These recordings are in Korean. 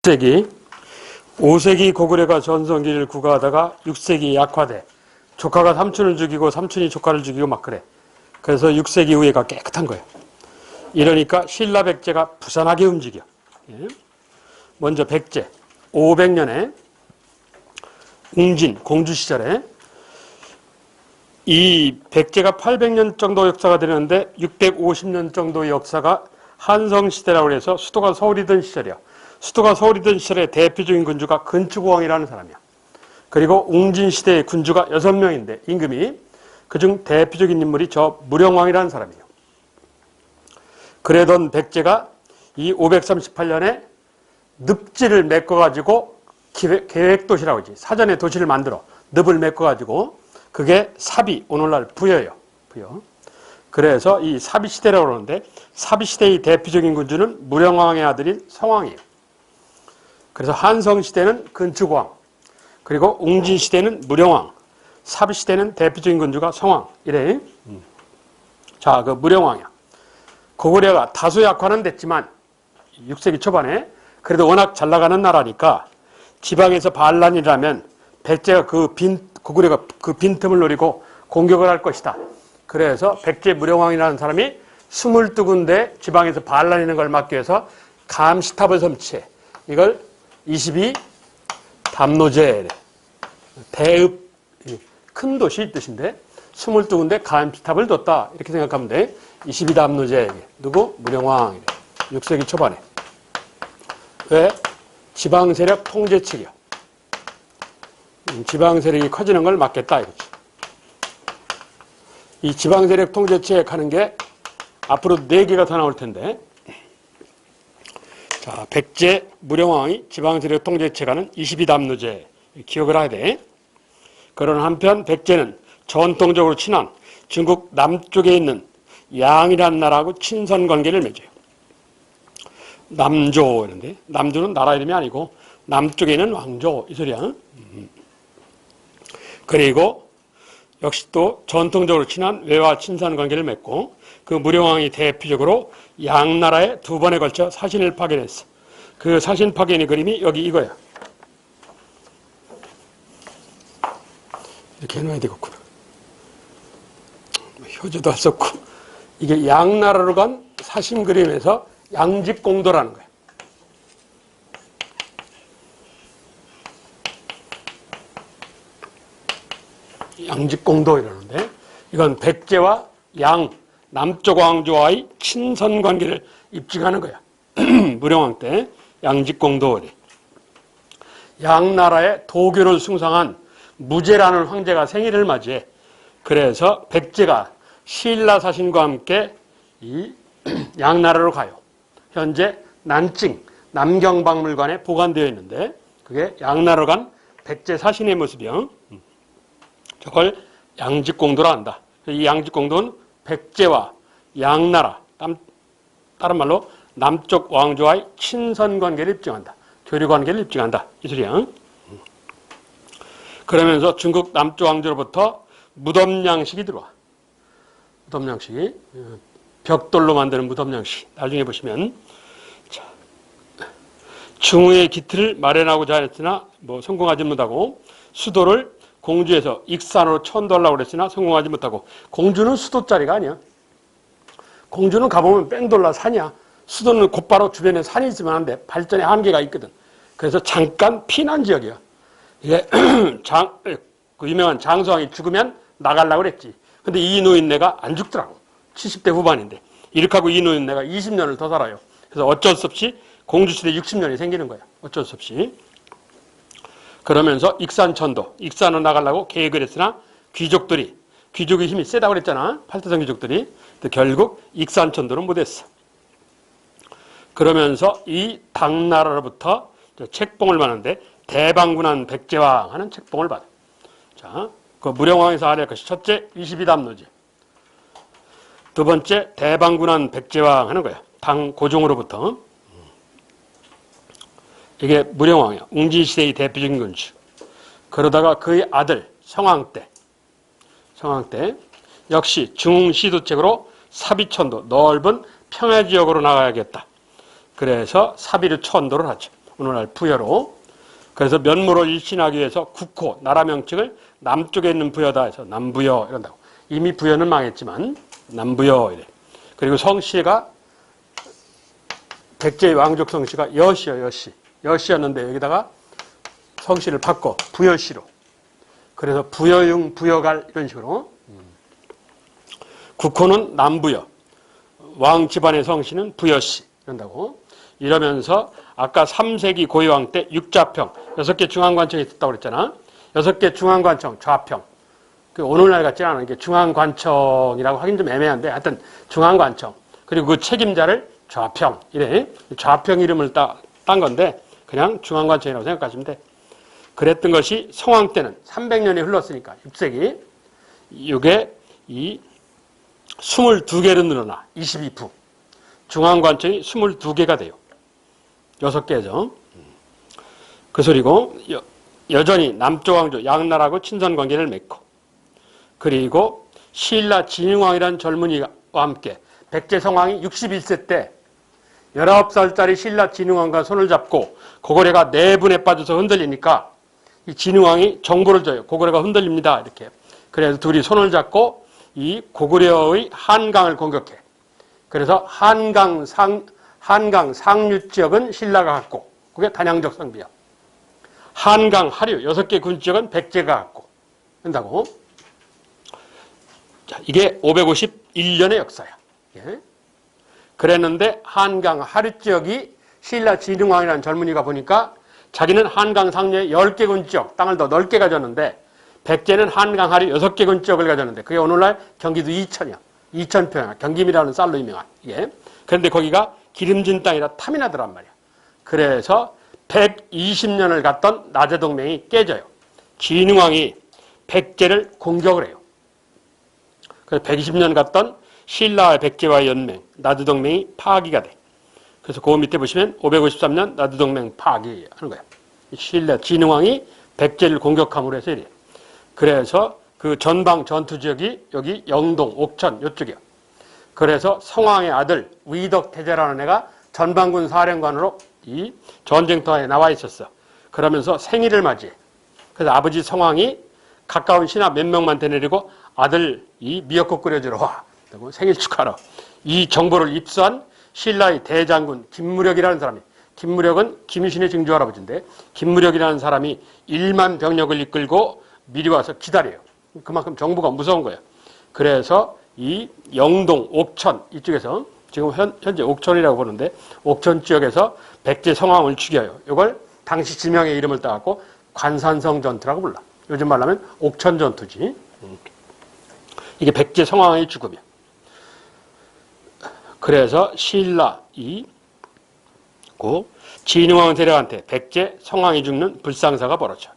6세기, 5세기 고구려가 전성기를 구가하다가 6세기 약화돼 조카가 삼촌을 죽이고 삼촌이 조카를 죽이고 막 그래. 그래서 6세기 이후에가 깨끗한 거예요. 이러니까 신라 백제가 부산하게 움직여. 먼저 백제 500년에 웅진 공주 시절에 이 백제가 800년 정도 역사가 되는데 650년 정도의 역사가 한성시대라고 해서 수도가 서울이던 시절이야. 수도가 서울이던 시절에 대표적인 군주가 근축왕이라는 사람이야. 그리고 웅진시대의 군주가 6명인데 임금이 그중 대표적인 인물이 저 무령왕이라는 사람이에요. 그러던 백제가 이 538년에 늪지를 메꿔가지고 계획도시라고 하지. 사전에 도시를 만들어 늪을 메꿔가지고 그게 사비, 오늘날 부여예요. 부여. 그래서 이 사비시대라고 그러는데 사비시대의 대표적인 군주는 무령왕의 아들인 성왕이에요. 그래서 한성시대는 근축왕, 그리고 웅진시대는 무령왕, 사비시대는 대표적인 군주가 성왕, 이래. 자, 그 무령왕이야. 고구려가 다소 약화는 됐지만 6세기 초반에 그래도 워낙 잘 나가는 나라니까 지방에서 반란이라면 백제가 고구려가 그 빈틈을 노리고 공격을 할 것이다. 그래서 백제 무령왕이라는 사람이 22군데 지방에서 반란이 있는 걸 막기 위해서 감시탑을 설치해. 이걸 22담노제, 대읍, 큰 도시 뜻인데 22군데 감시탑을 뒀다. 이렇게 생각하면 돼. 22담노제. 누구? 무령왕. 6세기 초반에. 왜? 지방 세력 통제책이야. 지방 세력이 커지는 걸 막겠다 이거지. 이 지방 세력 통제책 하는 게 앞으로 4개가 더 나올 텐데. 자, 백제 무령왕이 지방 세력 통제책하는 22담노제 기억을 해야 돼. 그러나 한편 백제는 전통적으로 친한 중국 남쪽에 있는 양이라는 나라하고 친선 관계를 맺어요. 남조 이런데 남조는 나라 이름이 아니고 남쪽에 있는 왕조 이 소리야. 그리고 역시 또 전통적으로 친한 외와 친선 관계를 맺고 그 무령왕이 대표적으로 양나라에 2번에 걸쳐 사신을 파견했어. 그 사신 파견의 그림이 여기 이거야. 이렇게 해놔야 되겠구나. 효조도 할 수 없고. 이게 양나라로 간 사신 그림에서 양집공도라는 거야. 양집공도 이러는데 이건 백제와 양 남쪽 왕조와의 친선 관계를 입증하는 거야. 무령왕 때 양집공도. 양나라의 도교를 숭상한 무제라는 황제가 생일을 맞이해. 그래서 백제가 신라 사신과 함께 이 양나라로 가요. 현재 난징 남경박물관에 보관되어 있는데 그게 양나라로 간 백제 사신의 모습이요. 저걸 양집공도라 한다. 이 양집공도는 백제와 양나라, 다른 말로 남쪽 왕조와의 친선 관계를 입증한다. 교류 관계를 입증한다. 이 소리야. 그러면서 중국 남쪽 왕조로부터 무덤양식이 들어와. 무덤양식이 벽돌로 만드는 무덤양식. 나중에 보시면 자, 중후의 기틀을 마련하고자 했으나 성공하지 못하고 수도를 공주에서 익산으로 천도하려고 그랬으나 성공하지 못하고. 공주는 수도짜리가 아니야. 공주는 가보면 뺑돌라 산이야. 수도는 곧바로 주변에 산이 있으면 안 돼. 발전에 한계가 있거든. 그래서 잠깐 피난 지역이야. 이게 그 유명한 장수왕이 죽으면 나가려고 그랬지. 근데 이 노인네가 안 죽더라고. 70대 후반인데. 이렇게 하고 이 노인네가 20년을 더 살아요. 그래서 어쩔 수 없이 공주시대 60년이 생기는 거야. 어쩔 수 없이. 그러면서 익산천도, 익산으로 나가려고 계획을 했으나 귀족의 힘이 세다고 그랬잖아. 팔대성 귀족들이. 결국 익산천도는 못했어. 그러면서 이 당나라로부터 책봉을 받는데 대방군한 백제왕 하는 책봉을 받아. 자, 그 무령왕에서 아래할 것이 첫째 22담노제. 두 번째 대방군한 백제왕 하는 거야. 당고종으로부터. 이게 무령왕이야. 웅진시대의 대표적인 군주. 그러다가 그의 아들 성왕 때 역시 중흥시도책으로 사비천도 넓은 평야지역으로 나가야겠다. 그래서 사비를 천도를 하죠. 오늘날 부여로. 그래서 면모를 일신하기 위해서 국호, 나라 명칭을 남쪽에 있는 부여다 해서 남부여 이런다고. 이미 부여는 망했지만 남부여 이래. 그리고 성씨가 백제의 왕족 성씨가 여씨요, 여씨. 여씨였는데 여기다가 성씨를 바꿔 부여씨로. 그래서 부여융, 부여갈 이런 식으로. 국호는 남부여. 왕 집안의 성씨는 부여씨 이런다고. 이러면서 아까 3세기 고유왕 때 육좌평 6개 중앙관청이 있었다고 그랬잖아. 6개 중앙관청 좌평. 오늘날 같지는 않은 게 중앙관청이라고 하긴 좀 애매한데 하여튼 중앙관청. 그리고 그 책임자를 좌평 이래. 좌평 이름을 딴 건데 그냥 중앙관청이라고 생각하시면 돼. 그랬던 것이 성왕 때는 300년이 흘렀으니까 6세기 이게 이 22개로 늘어나 22부. 중앙관청이 22개가 돼요. 6개죠. 그 소리고 여전히 남쪽 왕조 양나라하고 친선관계를 맺고 그리고 신라 진흥왕이라는 젊은이와 함께 백제 성왕이 61세 때 19살짜리 신라 진흥왕과 손을 잡고 고구려가 내분에 빠져서 흔들리니까 이 진흥왕이 정보를 줘요. 고구려가 흔들립니다. 이렇게. 그래서 둘이 손을 잡고 이 고구려의 한강을 공격해. 그래서 한강 상류 지역은 신라가 갖고 그게 단양적 성비야. 한강 하류 6개 군 지역은 백제가 갖고 한다고. 자, 이게 551년의 역사야. 예. 그랬는데 한강 하류 지역이 신라 진흥왕이라는 젊은이가 보니까 자기는 한강 상류에 10개 군 지역 땅을 더 넓게 가졌는데 백제는 한강 하류 6개 군 지역을 가졌는데 그게 오늘날 경기도 이천이야. 이천평야 경김이라는 쌀로 유명한 이게. 그런데 거기가 기름진 땅이라 탐이 나더란 말이야. 그래서 120년을 갔던 나제동맹이 깨져요. 진흥왕이 백제를 공격을 해요. 그래서 120년 갔던 신라와 백제와의 연맹, 나제동맹이 파기가 돼. 그래서 그 밑에 보시면 553년 나제동맹 파기하는 거야. 신라 진흥왕이 백제를 공격함으로 해서 이래. 그래서 그 전방 전투 지역이 여기 영동, 옥천 이쪽이야. 그래서 성왕의 아들 위덕태제라는 애가 전방군 사령관으로 이 전쟁터에 나와 있었어. 그러면서 생일을 맞이해. 그래서 아버지 성왕이 가까운 신하 몇 명만 데내리고 아들 이 미역국 끓여주러 와. 생일 축하하러. 이 정보를 입수한 신라의 대장군 김무력이라는 사람이. 김무력은 김유신의 증조할아버지인데 김무력이라는 사람이 1만 병력을 이끌고 미리 와서 기다려요. 그만큼 정부가 무서운 거예요. 그래서 이 영동, 옥천 이쪽에서 지금 현재 옥천이라고 보는데 옥천 지역에서 백제 성왕을 죽여요. 이걸 당시 지명의 이름을 따갖고 관산성 전투라고 불러. 요즘 말로 하면 옥천 전투지. 이게 백제 성왕의 죽음이야. 그래서 신라 진흥왕 대략한테 백제 성왕이 죽는 불상사가 벌어져.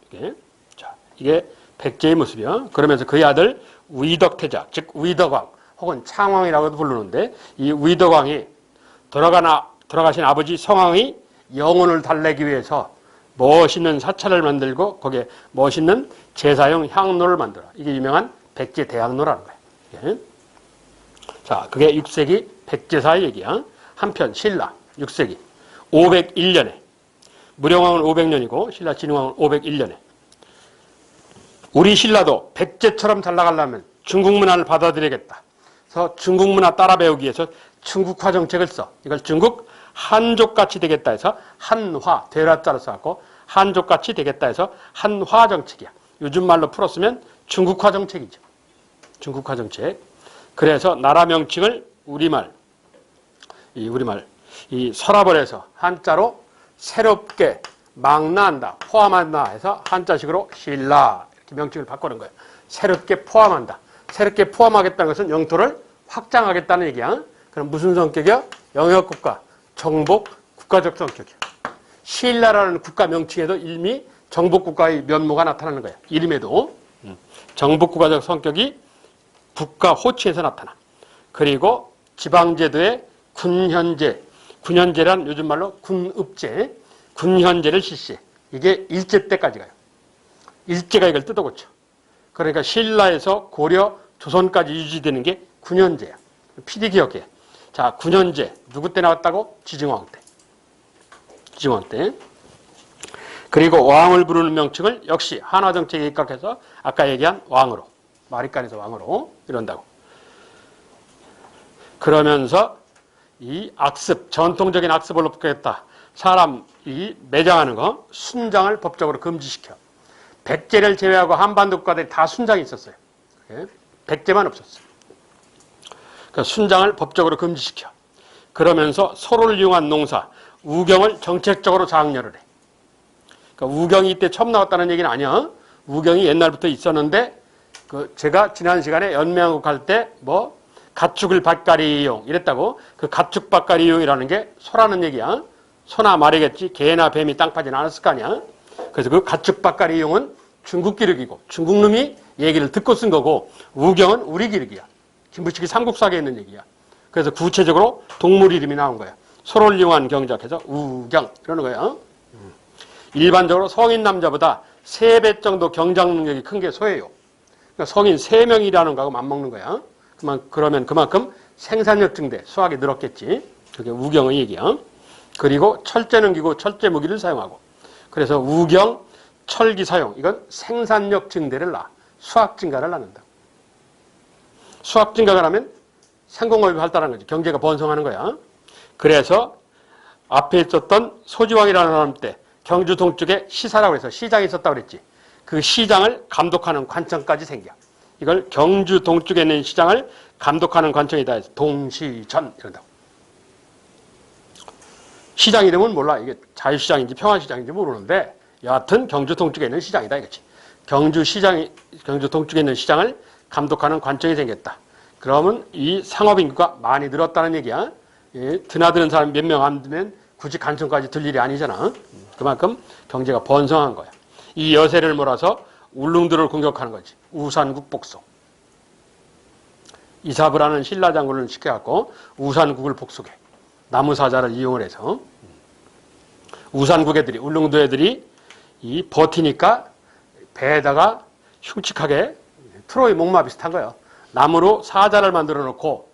이게 백제의 모습이야. 그러면서 그의 아들 위덕태자, 즉 위덕왕 혹은 창왕이라고도 부르는데 이 위덕왕이 돌아가신 아버지 성왕의 영혼을 달래기 위해서 멋있는 사찰을 만들고 거기에 멋있는 제사용 향로를 만들어. 이게 유명한 백제 대학로라는 거야. 예. 자, 그게 6세기 백제사의 얘기야. 한편 신라 6세기 501년에 무령왕은 500년이고 신라 진흥왕은 501년에 우리 신라도 백제처럼 잘 나가려면 중국 문화를 받아들여야겠다. 그래서 중국 문화 따라 배우기 위해서 중국화 정책을 써. 이걸 중국 한족같이 되겠다 해서 한화, 되라자를 써갖고 한족같이 되겠다 해서 한화 정책이야. 요즘 말로 풀었으면 중국화 정책이죠. 중국화 정책. 그래서 나라 명칭을 우리말, 이 서랍을 해서 한자로 새롭게 망라한다, 포함한다 해서 한자식으로 신라 이렇게 명칭을 바꾸는 거예요. 새롭게 포함한다. 새롭게 포함하겠다는 것은 영토를 확장하겠다는 얘기야. 그럼 무슨 성격이야? 영역국가, 정복, 국가적 성격이야. 신라라는 국가 명칭에도 이미 정복국가의 면모가 나타나는 거야. 이름에도 정복국가적 성격이 국가 호칭에서 나타나. 그리고 지방제도의 군현제, 군현제란 요즘 말로 군읍제, 군현제를 실시해. 이게 일제 때까지 가요. 일제가 이걸 뜯어고쳐. 그러니까 신라에서 고려, 조선까지 유지되는 게 군현제야. PD 기억해. 자, 군현제 누구 때 나왔다고? 지증왕 때. 지증왕 때. 그리고 왕을 부르는 명칭을 역시 한화 정책에 입각해서 아까 얘기한 왕으로, 마리간에서 왕으로 이런다고. 그러면서 이 악습, 전통적인 악습을 없겠다. 사람이 매장하는 거, 순장을 법적으로 금지시켜. 백제를 제외하고 한반도 국가들이 다 순장이 있었어요. 백제만 없었어요. 그러니까 순장을 법적으로 금지시켜. 그러면서 소를 이용한 농사, 우경을 정책적으로 장려를 해. 그러니까 우경이 이때 처음 나왔다는 얘기는 아니야. 우경이 옛날부터 있었는데, 제가 지난 시간에 연맹국 할 때 가축을 밭갈이 이용 이랬다고. 그 가축 밭갈이 이용이라는 게 소라는 얘기야. 소나 말이겠지. 개나 뱀이 땅 파진 않았을 거 아니야. 그래서 그 가축 밭갈이 이용은 중국 기록이고 중국 놈이 얘기를 듣고 쓴 거고, 우경은 우리 기록이야. 김부식이 삼국사기에 있는 얘기야. 그래서 구체적으로 동물 이름이 나온 거야. 소를 이용한 경작해서 우경 이러는 거야. 일반적으로 성인 남자보다 3배 정도 경작 능력이 큰 게 소예요. 그러니까 성인 3명이라는 거하고 맞먹는 거야. 그러면 그만큼 생산력 증대, 수확이 늘었겠지. 그게 우경의 얘기야. 그리고 철제는 기고 철제 무기를 사용하고. 그래서 우경, 철기 사용, 이건 생산력 증대를 낳아. 수확 증가를 낳는다. 수확 증가가 나면 상공업이 발달하는 거지. 경제가 번성하는 거야. 그래서 앞에 있었던 소지왕이라는 사람 때 경주 동쪽에 시사라고 해서 시장이 있었다고 그랬지. 그 시장을 감독하는 관청까지 생겨. 이걸 경주 동쪽에 있는 시장을 감독하는 관청이다 해서 동시전 이런다고. 시장 이름은 몰라. 이게 자유시장인지 평화시장인지 모르는데 여하튼 경주 동쪽에 있는 시장이다 이거지. 경주 동쪽에 있는 시장을 감독하는 관청이 생겼다. 그러면 이 상업인구가 많이 늘었다는 얘기야. 드나드는 사람 몇 명 안 되면 굳이 관청까지 들 일이 아니잖아. 그만큼 경제가 번성한 거야. 이 여세를 몰아서 울릉도를 공격하는 거지. 우산국 복속. 이사부라는 신라 장군을 시켜갖고 우산국을 복속해. 나무사자를 이용을 해서. 우산국 애들이, 울릉도 애들이 버티니까 배에다가 흉측하게 트로이 목마 비슷한 거예요. 나무로 사자를 만들어 놓고,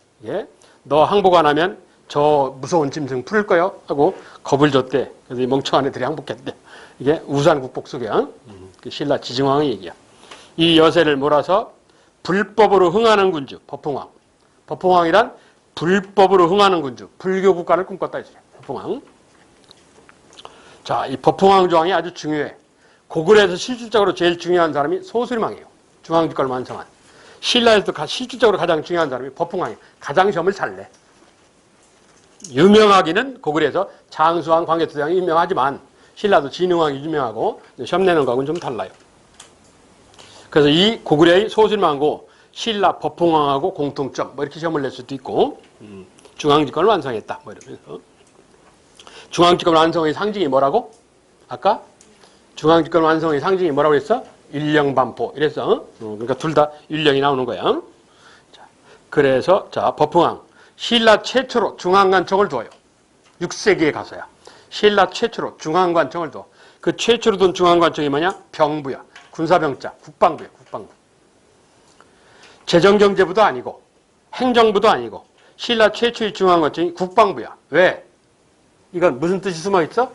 너 항복 안 하면 저 무서운 짐승 풀을 거요? 하고 겁을 줬대. 그래서 이 멍청한 애들이 항복했대. 이게 우산국 복속이야. 신라 지증왕의 얘기야. 이 여세를 몰아서 불법으로 흥하는 군주, 법흥왕. 법흥왕이란 불법으로 흥하는 군주, 불교 국가를 꿈꿨다 했어요. 법흥왕. 자, 이 법흥왕 조항이 아주 중요해. 고구려에서 실질적으로 제일 중요한 사람이 소술망이에요. 중앙직권을 완성한. 신라에서도 실질적으로 가장 중요한 사람이 법흥왕이에요. 가장 시험을 잘 내. 유명하기는 고구려에서 장수왕, 광개토대왕이 유명하지만 신라도 진흥왕이 유명하고 시험 내는 거하고는 좀 달라요. 그래서 이 고구려의 소술망하고 신라 법흥왕하고 공통점 이렇게 시험을 낼 수도 있고, 중앙집권을 완성했다 이러면서. 중앙집권 완성의 상징이 뭐라고? 아까 중앙집권 완성의 상징이 뭐라고 했어? 율령반포 이랬어. 그러니까 둘 다 율령이 나오는 거야. 자, 그래서 법흥왕 신라 최초로 중앙관청을 두어요. 6세기에 가서야 신라 최초로 중앙관청을 둬. 그 최초로 둔 중앙관청이 뭐냐? 병부야. 군사병자, 국방부야. 국방부. 재정경제부도 아니고 행정부도 아니고 신라 최초의 중앙관청이 국방부야. 왜? 이건 무슨 뜻이 숨어 있어?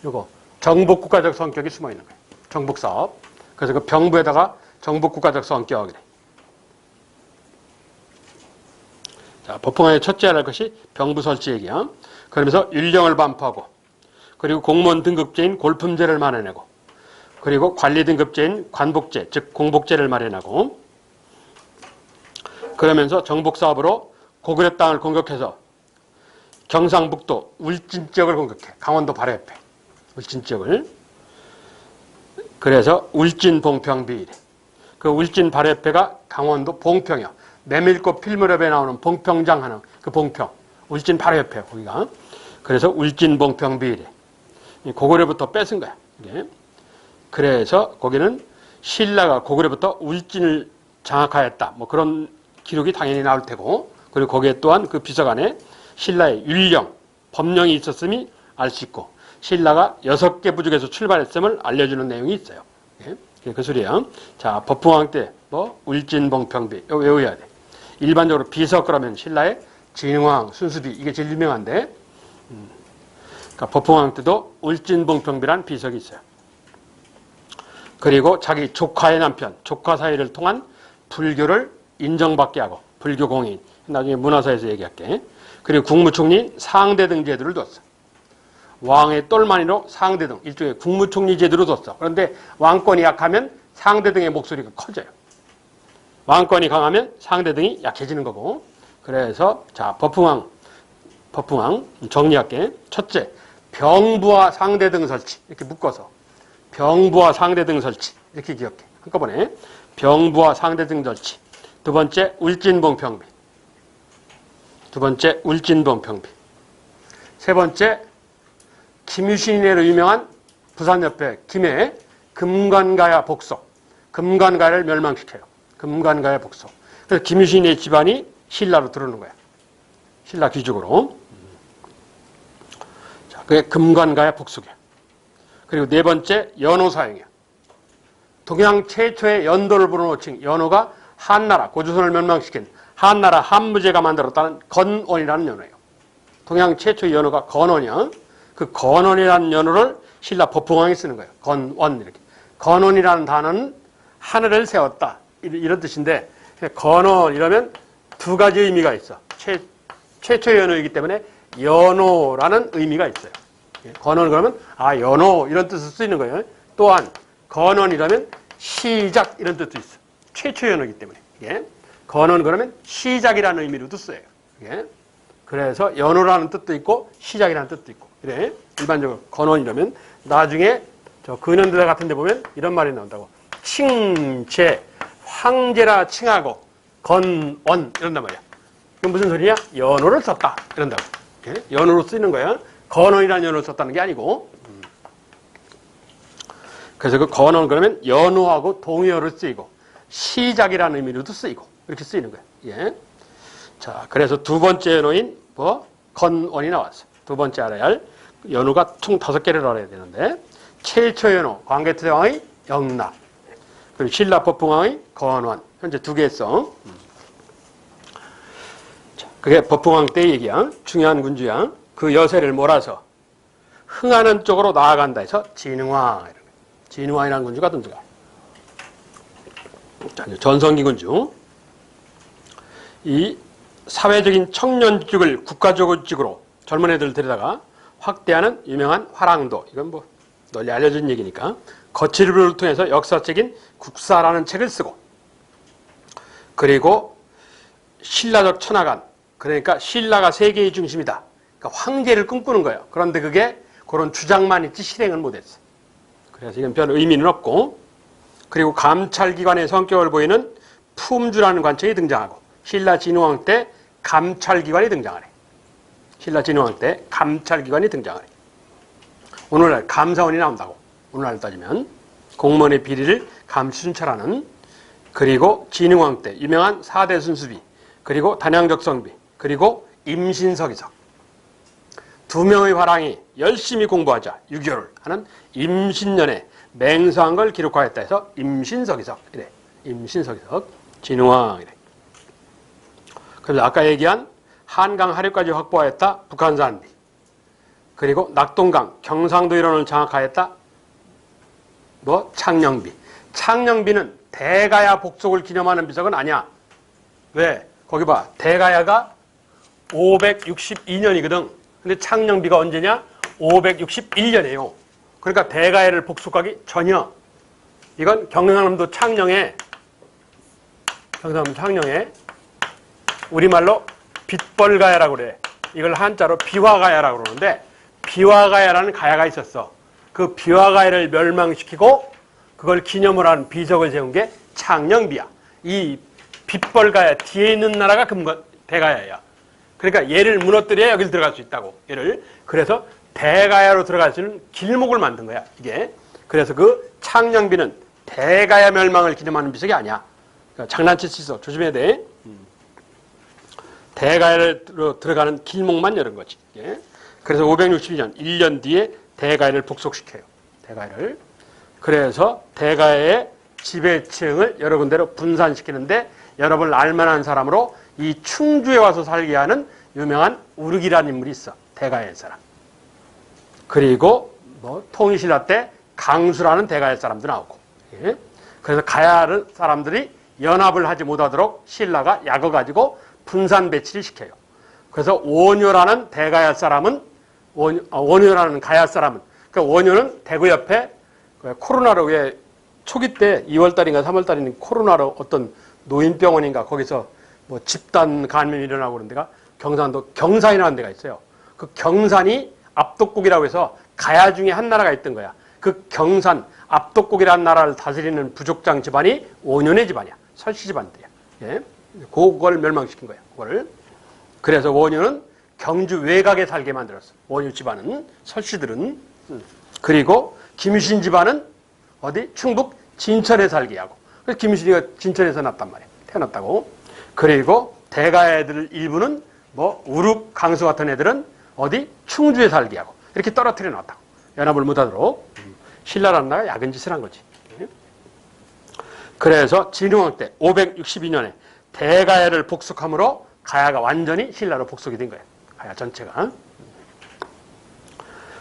이거 정복국가적 성격이 숨어 있는 거예요. 정복사업. 그래서 그 병부에다가 정복국가적 성격이래. 자, 법흥왕의 첫째 할 것이 병부 설치 얘기야. 그러면서 율령을 반포하고, 그리고 공무원 등급제인 골품제를 마련하고, 그리고 관리 등급제인 관복제, 즉 공복제를 마련하고, 그러면서 정복사업으로 고구려 땅을 공격해서 경상북도 울진 지역을 공격해. 강원도 바로 옆에 울진 지역을. 그래서 울진 봉평비이래. 그 울진 바로 옆에가 강원도 봉평이야. 메밀꽃 필무렵에 나오는 봉평장 하는 그 봉평. 울진 바로 옆에 거기가. 그래서 울진 봉평비이래. 고구려부터 뺏은 거야. 이게. 그래서 거기는 신라가 고구려부터 울진을 장악하였다. 뭐 그런 기록이 당연히 나올 테고, 그리고 거기에 또한 그 비서관에 신라의 율령, 법령이 있었음이 알 수 있고, 신라가 6개 부족에서 출발했음을 알려주는 내용이 있어요. 그 소리야. 자, 법흥왕 때 울진봉평비 이거 외워야 돼. 일반적으로 비서 그러면 신라의 진흥왕, 순수비 이게 제일 유명한데, 그러니까 법흥왕 때도 울진봉평비란 비석이 있어요. 그리고 자기 조카의 남편, 조카 사이를 통한 불교를 인정받게 하고 불교 공인, 나중에 문화사에서 얘기할게. 그리고 국무총리인 상대등 제도를 뒀어. 왕의 똘마니로 상대등, 일종의 국무총리 제도를 뒀어. 그런데 왕권이 약하면 상대등의 목소리가 커져요. 왕권이 강하면 상대등이 약해지는 거고. 그래서 자, 법흥왕 정리할게. 첫째, 병부와 상대등 설치. 이렇게 묶어서 병부와 상대등 설치. 이렇게 기억해. 한꺼번에 병부와 상대등 설치. 두 번째, 울진봉 평비. 세 번째, 김유신이로 유명한 부산옆에 김해 금관가야 복속. 금관가야를 멸망시켜요. 금관가야 복속. 그래서 김유신의 집안이 신라로 들어오는 거야. 신라 귀족으로. 자, 그게 금관가야 복속이야. 그리고 네 번째, 연호 사용이야. 동양 최초의 연도를 부르는 호칭. 연호가 한나라, 고조선을 멸망시킨 한나라 한무제가 만들었다는 건원이라는 연호예요. 동양 최초의 연호가 건원이야. 그 건원이라는 연호를 신라 법흥왕이 쓰는 거예요. 건원 이렇게. 건원이라는 단어는 하늘을 세웠다 이런 뜻인데, 건원 이러면 두 가지 의미가 있어. 최초의 연호이기 때문에 연호라는 의미가 있어요. 건원 그러면 연호 이런 뜻을 쓰이는 거예요. 또한 건원이라면 시작 이런 뜻도 있어. 최초의 연호이기 때문에. 건원 그러면 시작이라는 의미로도 써요. 그래서 연호라는 뜻도 있고 시작이라는 뜻도 있고. 그래. 일반적으로 건원이라면 나중에 저 근현대사 같은 데 보면 이런 말이 나온다고. 칭제, 황제라 칭하고 건원 이런단 말이야. 그건 무슨 소리냐? 연호를 썼다 이런다고. 연호로 쓰이는 거야. 건원이라는 연호를 썼다는 게 아니고. 그래서 그 건원 그러면 연호하고 동의어를 쓰이고 시작이라는 의미로도 쓰이고 이렇게 쓰이는 거야. 자, 그래서 두 번째 연호인 건원이 나왔어. 두 번째 알아야 할 연호가 총 5개를 알아야 되는데, 최초 연호 광개토대왕의 영락, 그리고 신라 법흥왕의 건원, 현재 2개 써. 그게 법흥왕 때 얘기야. 중요한 군주야. 그 여세를 몰아서 흥하는 쪽으로 나아간다 해서 진흥왕. 진흥왕이라는 군주가 든지가. 전성기 군주. 이 사회적인 청년직을 국가적으로 젊은 애들 데려다가 확대하는 유명한 화랑도. 이건 뭐 널리 알려진 얘기니까. 거칠부를 통해서 역사적인 국사라는 책을 쓰고, 그리고 신라적 천하관, 그러니까 신라가 세계의 중심이다. 그러니까 황제를 꿈꾸는 거예요. 그런데 그게 그런 주장만 있지 실행은 못했어. 그래서 이건 별 의미는 없고, 그리고 감찰기관의 성격을 보이는 품주라는 관청이 등장하고, 신라 진흥왕 때 감찰기관이 등장하네. 신라 진흥왕 때 감찰기관이 등장하네. 오늘날 감사원이 나온다고. 오늘날 따지면 공무원의 비리를 감순찰하는. 그리고 진흥왕 때 유명한 4대 순수비, 그리고 단양적 성비, 그리고 임신서기석. 2명의 화랑이 열심히 공부하자 유교를 하는 임신년에 맹서한 걸 기록하였다 해서 임신서기석 이래. 임신서기석. 진흥왕 이래. 그래서 아까 얘기한 한강 하류까지 확보하였다 북한산비, 그리고 낙동강 경상도 일원을 장악하였다 창녕비. 창녕비는 대가야 복속을 기념하는 비석은 아니야. 왜? 거기 봐. 대가야가 562년이거든. 근데 창녕비가 언제냐? 561년이에요. 그러니까 대가야를 복속하기 전혀. 이건 경상남도 창녕에 우리말로 빗벌가야라고 그래. 이걸 한자로 비화가야라고 그러는데, 비화가야라는 가야가 있었어. 그 비화가야를 멸망시키고 그걸 기념을 한 비석을 세운 게 창녕비야. 이 빗벌가야 뒤에 있는 나라가 대가야야. 그러니까 얘를 무너뜨려야 여길 들어갈 수 있다고. 얘를. 그래서 대가야로 들어갈 수 있는 길목을 만든 거야. 이게. 그래서 그 창녕비는 대가야 멸망을 기념하는 비석이 아니야. 그러니까 장난칠 수 있어. 조심해야 돼. 대가야로 들어가는 길목만 열은 거지. 예? 그래서 562년, 1년 뒤에 대가야를 복속시켜요. 대가야를. 그래서 대가야의 지배층을 여러 군데로 분산시키는데, 여러분 알만한 사람으로 이 충주에 와서 살게 하는 유명한 우르기라는 인물이 있어. 대가야의 사람. 그리고 통일신라 때 강수라는 대가야 사람도 나오고. 예. 그래서 가야 사람들이 연합을 하지 못하도록 신라가 약을 가지고 분산 배치를 시켜요. 그래서 원효라는 대가야 사람은 원효라는 가야 사람은 그러니까 원효는 대구 옆에 코로나로 왜 초기 때 2월달인가 3월달인가 코로나로 어떤 노인병원인가 거기서 뭐 집단 감염이 일어나고 그런 데가 경상도 경산이라는 데가 있어요. 그 경산이 압독국이라고 해서 가야 중에 한 나라가 있던 거야. 그 경산 압독국이라는 나라를 다스리는 부족장 집안이 원효네 집안이야. 설씨 집안들이야. 예? 그걸 멸망시킨 거야. 그거를. 그래서 원효는 경주 외곽에 살게 만들었어. 원효 집안은 설씨들은. 그리고 김유신 집안은 어디 충북 진천에 살게 하고. 그래서 김유신이가 진천에서 났단 말이야. 태어났다고. 그리고 대가 애들 일부는 뭐 우룹 강수 같은 애들은 어디 충주에 살게 하고 이렇게 떨어뜨려 놨다고. 연합을 못하도록. 신라라는 나라가 야근 짓을 한 거지. 그래서 진흥왕 때 562년에 대가야를 복속함으로 가야가 완전히 신라로 복속이 된 거예요. 가야 전체가.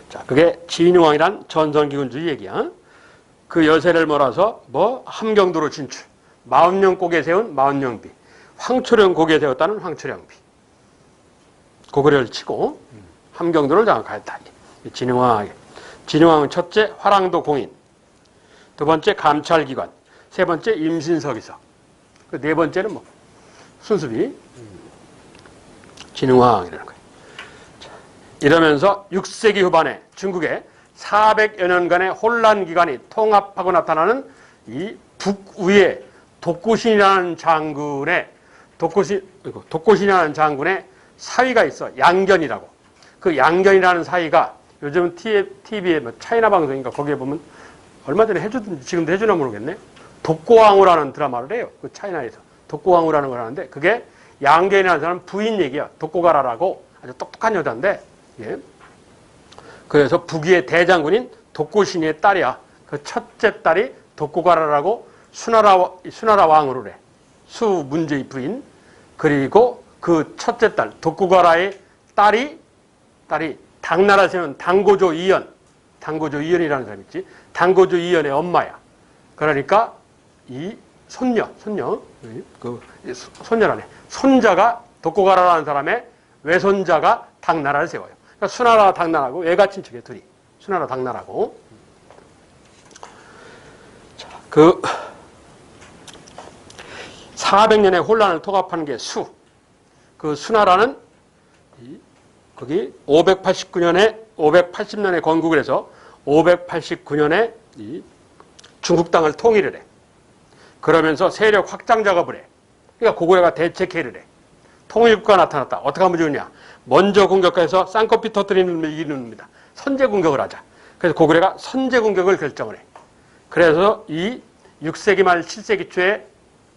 자, 그게 진흥왕이란 전선기군주의 얘기야. 그 여세를 몰아서 뭐 함경도로 진출, 마운령 꼭에 세운 마운령비, 황초령 곡에 세웠다는 황초령비. 고구려를 치고 함경도를 장악하였다. 진흥왕에게. 진흥왕은 첫째 화랑도 공인, 두 번째 감찰기관, 세 번째 임신서기서, 그 네 번째는 뭐 순수비. 진흥왕이라는 거예요. 자, 이러면서 6세기 후반에 중국에 400여 년간의 혼란 기간이 통합하고 나타나는 이 북위에 독고신이라는 장군의 독고신이라는 장군의 사위가 있어. 양견이라고. 그 양견이라는 사위가 요즘 TV에 뭐 차이나 방송인가 거기에 보면 얼마 전에 해주든지 지금도 해주나 모르겠네. 독고왕후라는 드라마를 해요. 그 차이나에서. 독고왕후라는 걸 하는데 그게 양견이라는 사람 부인 얘기야. 독고가라라고 아주 똑똑한 여자인데 예. 그래서 북위의 대장군인 독고신이의 딸이야. 그 첫째 딸이 독고가라라고 수나라 왕후를 해. 수문제의 부인. 그리고 그 첫째 딸 독고가라의 딸이 당나라 세운 당고조 이연이라는 사람이 있지. 당고조 이연의 엄마야. 그러니까 이 손녀라네. 손자가 독고가라라는 사람의 외손자가 당나라를 세워요. 그러니까 수나라 당나라고 외가 친척이에요. 둘이. 수나라 당나라고. 자, 그 400년의 혼란을 통합하는 게 수. 그 수나라는 거기 580년에 건국을 해서 589년에 이 중국 땅을 통일을 해. 그러면서 세력 확장 작업을 해. 그러니까 고구려가 대책회를 해. 통일국가 나타났다. 어떻게 하면 좋으냐. 먼저 공격해서 쌍꺼풀 터뜨리는 걸 이기는 겁니다. 선제 공격을 하자. 그래서 고구려가 선제 공격을 결정을 해. 그래서 이 6세기 말 7세기 초에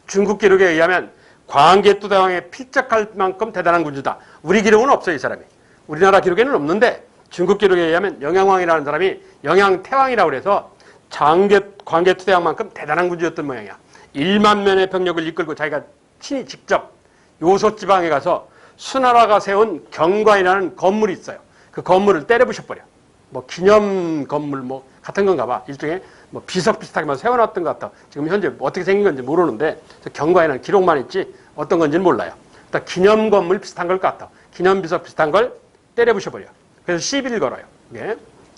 중국 기록에 의하면 광개토대왕에 필적할 만큼 대단한 군주다. 우리 기록은 없어요. 이 사람이. 우리나라 기록에는 없는데 중국 기록에 의하면 영양왕이라는 사람이 영양태왕이라고 해서 광개토대왕만큼 대단한 군주였던 모양이야. 1만 명의 병력을 이끌고 자기가 친히 직접 요소지방에 가서 수나라가 세운 경관이라는 건물이 있어요. 그 건물을 때려 부셔버려. 뭐 기념 건물 뭐 같은 건가 봐. 일종의 뭐 비석비슷하게 막 세워놨던 것 같아. 지금 현재 어떻게 생긴 건지 모르는데 경관이라는 기록만 있지 어떤 건지는 몰라요. 일단 기념 건물 비슷한 걸 같아. 기념 비석 비슷한 걸 때려 부셔버려. 그래서 시비를 걸어요.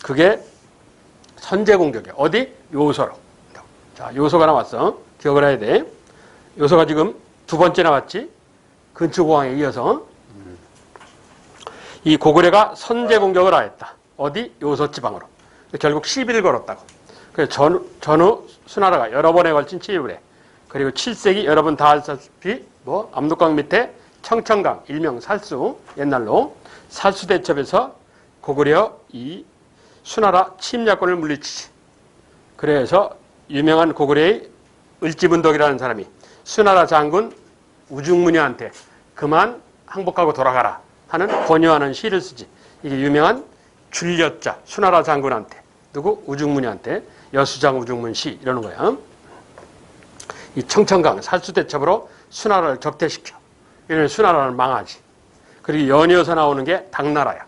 그게 선제 공격이야. 어디? 요소로. 자, 요소가 나왔어. 기억을 해야 돼. 요소가 지금 두 번째 나왔지. 근초고왕에 이어서 이 고구려가 선제 공격을 하였다. 어디? 요소 지방으로. 결국 시비를 걸었다고. 그래서 전후 수나라가 여러 번에 걸친 치입을 해. 그리고 7세기 여러분 다 아시다시피 뭐 압록강 밑에 청천강 일명 살수 옛날로 살수 대첩에서 고구려 이 수나라 침략권을 물리치지. 그래서 유명한 고구려의 을지문덕이라는 사람이 수나라 장군 우중문여한테 그만 항복하고 돌아가라 하는 권유하는 시를 쓰지. 이게 유명한 줄여자 수나라 장군한테 누구? 우중문여한테 여수장 우중문시 이러는 거야. 이 청천강 살수대첩으로 수나라를 적대시켜. 이러면 수나라는 망하지. 그리고 연이어서 나오는 게 당나라야.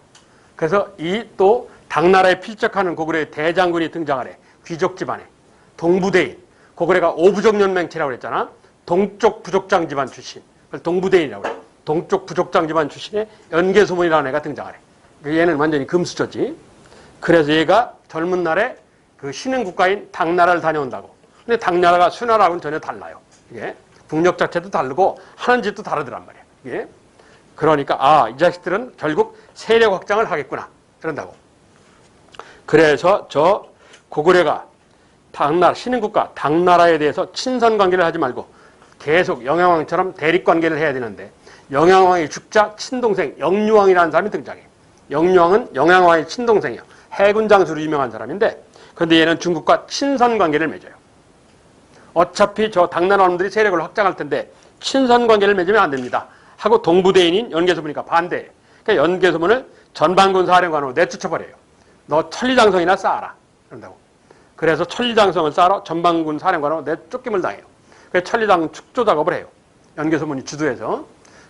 그래서 이 또 당나라에 필적하는 고구려의 대장군이 등장을 해. 귀족 집안에. 동부대인. 고구려가 오부족연맹체라고 그랬잖아. 동쪽 부족장 집안 출신. 그걸 동부대인이라고 그래. 동쪽 부족장 집안 출신의 연개소문이라는 애가 등장하래. 얘는 완전히 금수저지. 그래서 얘가 젊은 날에 그 신흥국가인 당나라를 다녀온다고. 근데 당나라가 수나라하고는 전혀 달라요. 이게 국력 자체도 다르고 하는 짓도 다르더란 말이야. 이게 그러니까 이 자식들은 결국 세력 확장을 하겠구나. 그런다고. 그래서 저 고구려가 신흥국가 당나라에 대해서 친선 관계를 하지 말고 계속 영양왕처럼 대립 관계를 해야 되는데 영양왕이 죽자 친동생 영유왕이라는 사람이 등장해. 영유왕은 영양왕의 친동생이야. 해군 장수로 유명한 사람인데 그런데 얘는 중국과 친선 관계를 맺어요. 어차피 저 당나라 놈들이 세력을 확장할 텐데 친선 관계를 맺으면 안 됩니다. 하고 동부대인인 연개소문이가 반대해. 그러니까 연개소문을 전방군 사령관으로 내쫓아버려요. 너 천리장성이나 쌓아라. 그런다고. 그래서 천리장성을 쌓아 전방군 사령관으로 내쫓김을 당해요. 그래서 천리장 축조 작업을 해요. 연개소문이 주도해서.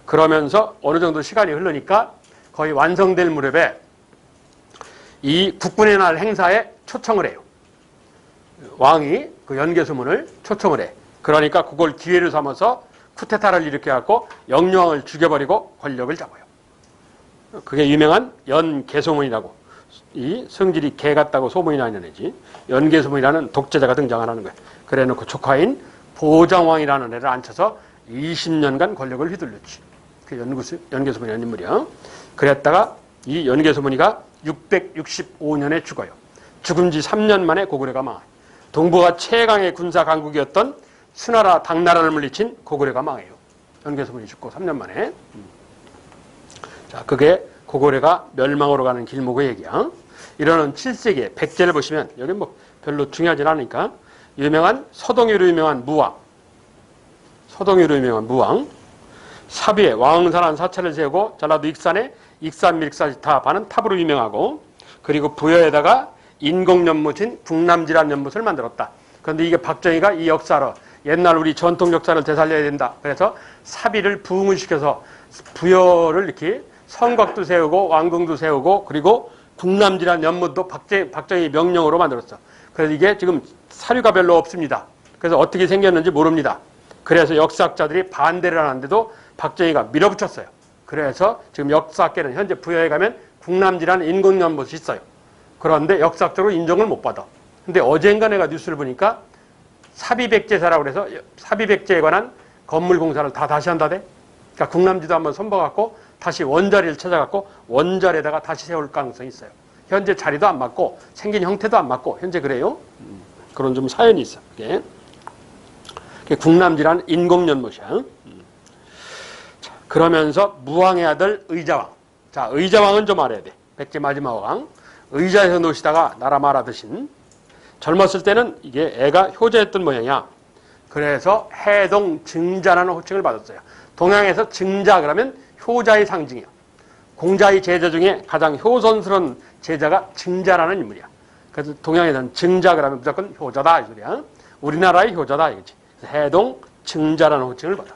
그러면서 어느 정도 시간이 흐르니까 거의 완성될 무렵에 이 국군의 날 행사에 초청을 해요. 왕이 그 연개소문을 초청을 해. 그러니까 그걸 기회를 삼아서 쿠데타를 일으켜갖고 영유왕을 죽여버리고 권력을 잡아요. 그게 유명한 연개소문이라고. 이 성질이 개 같다고 소문이 나는 애지. 연개소문이라는 독재자가 등장하는 거예요. 그래놓고 조카인 보장왕이라는 애를 앉혀서 20년간 권력을 휘둘렀지. 그 연개소문이라는 인물이야. 그랬다가 이 연개소문이가 665년에 죽어요. 죽은 지 3년 만에 고구려가 망해요. 동부가 최강의 군사 강국이었던 수나라, 당나라를 물리친 고구려가 망해요. 연개소문이 죽고 3년 만에. 자, 그게 고구려가 멸망으로 가는 길목의 얘기야. 이러는 7세기에 백제를 보시면 여기 뭐 별로 중요하진 않으니까 유명한 서동유로 유명한 무왕. 서동유로 유명한 무왕. 사비에 왕산한 사찰을 세우고 전라도 익산에 익산밀사지탑하는 탑으로 유명하고 그리고 부여에다가 인공연못인 북남지라는 연못을 만들었다. 그런데 이게 박정희가 이 역사로 옛날 우리 전통 역사를 되살려야 된다. 그래서 사비를 부흥을 시켜서 부여를 이렇게 성곽도 세우고 왕궁도 세우고 그리고 북남지라는 연못도 박정희 명령으로 만들었어. 그래서 이게 지금 사료가 별로 없습니다. 그래서 어떻게 생겼는지 모릅니다. 그래서 역사학자들이 반대를 하는데도 박정희가 밀어붙였어요. 그래서 지금 역사학계는 현재 부여에 가면 북남지라는 인공연못이 있어요. 그런데 역사학적으로 인정을 못 받아. 근데 어젠가 내가 뉴스를 보니까 사비백제사라고 해서 사비백제에 관한 건물 공사를 다시 한다대. 그러니까 국남지도 한번 손봐갖고 다시 원자리를 찾아갖고 원자리에다가 다시 세울 가능성이 있어요. 현재 자리도 안 맞고 생긴 형태도 안 맞고 현재 그래요. 그런 좀 사연이 있어. 그게 국남지라는 인공연못이야. 자, 그러면서 무왕의 아들 의자왕. 자, 의자왕은 좀 알아야 돼. 백제 마지막 왕. 의자에서 노시다가 나라 말아드신. 젊었을 때는 이게 애가 효자였던 모양이야. 그래서 해동 증자라는 호칭을 받았어요. 동양에서 증자 그러면 효자의 상징이야. 공자의 제자 중에 가장 효선스러운 제자가 증자라는 인물이야. 그래서 동양에서는 증자 그러면 무조건 효자다 이 소리야. 우리나라의 효자다 이거지. 해동 증자라는 호칭을 받아.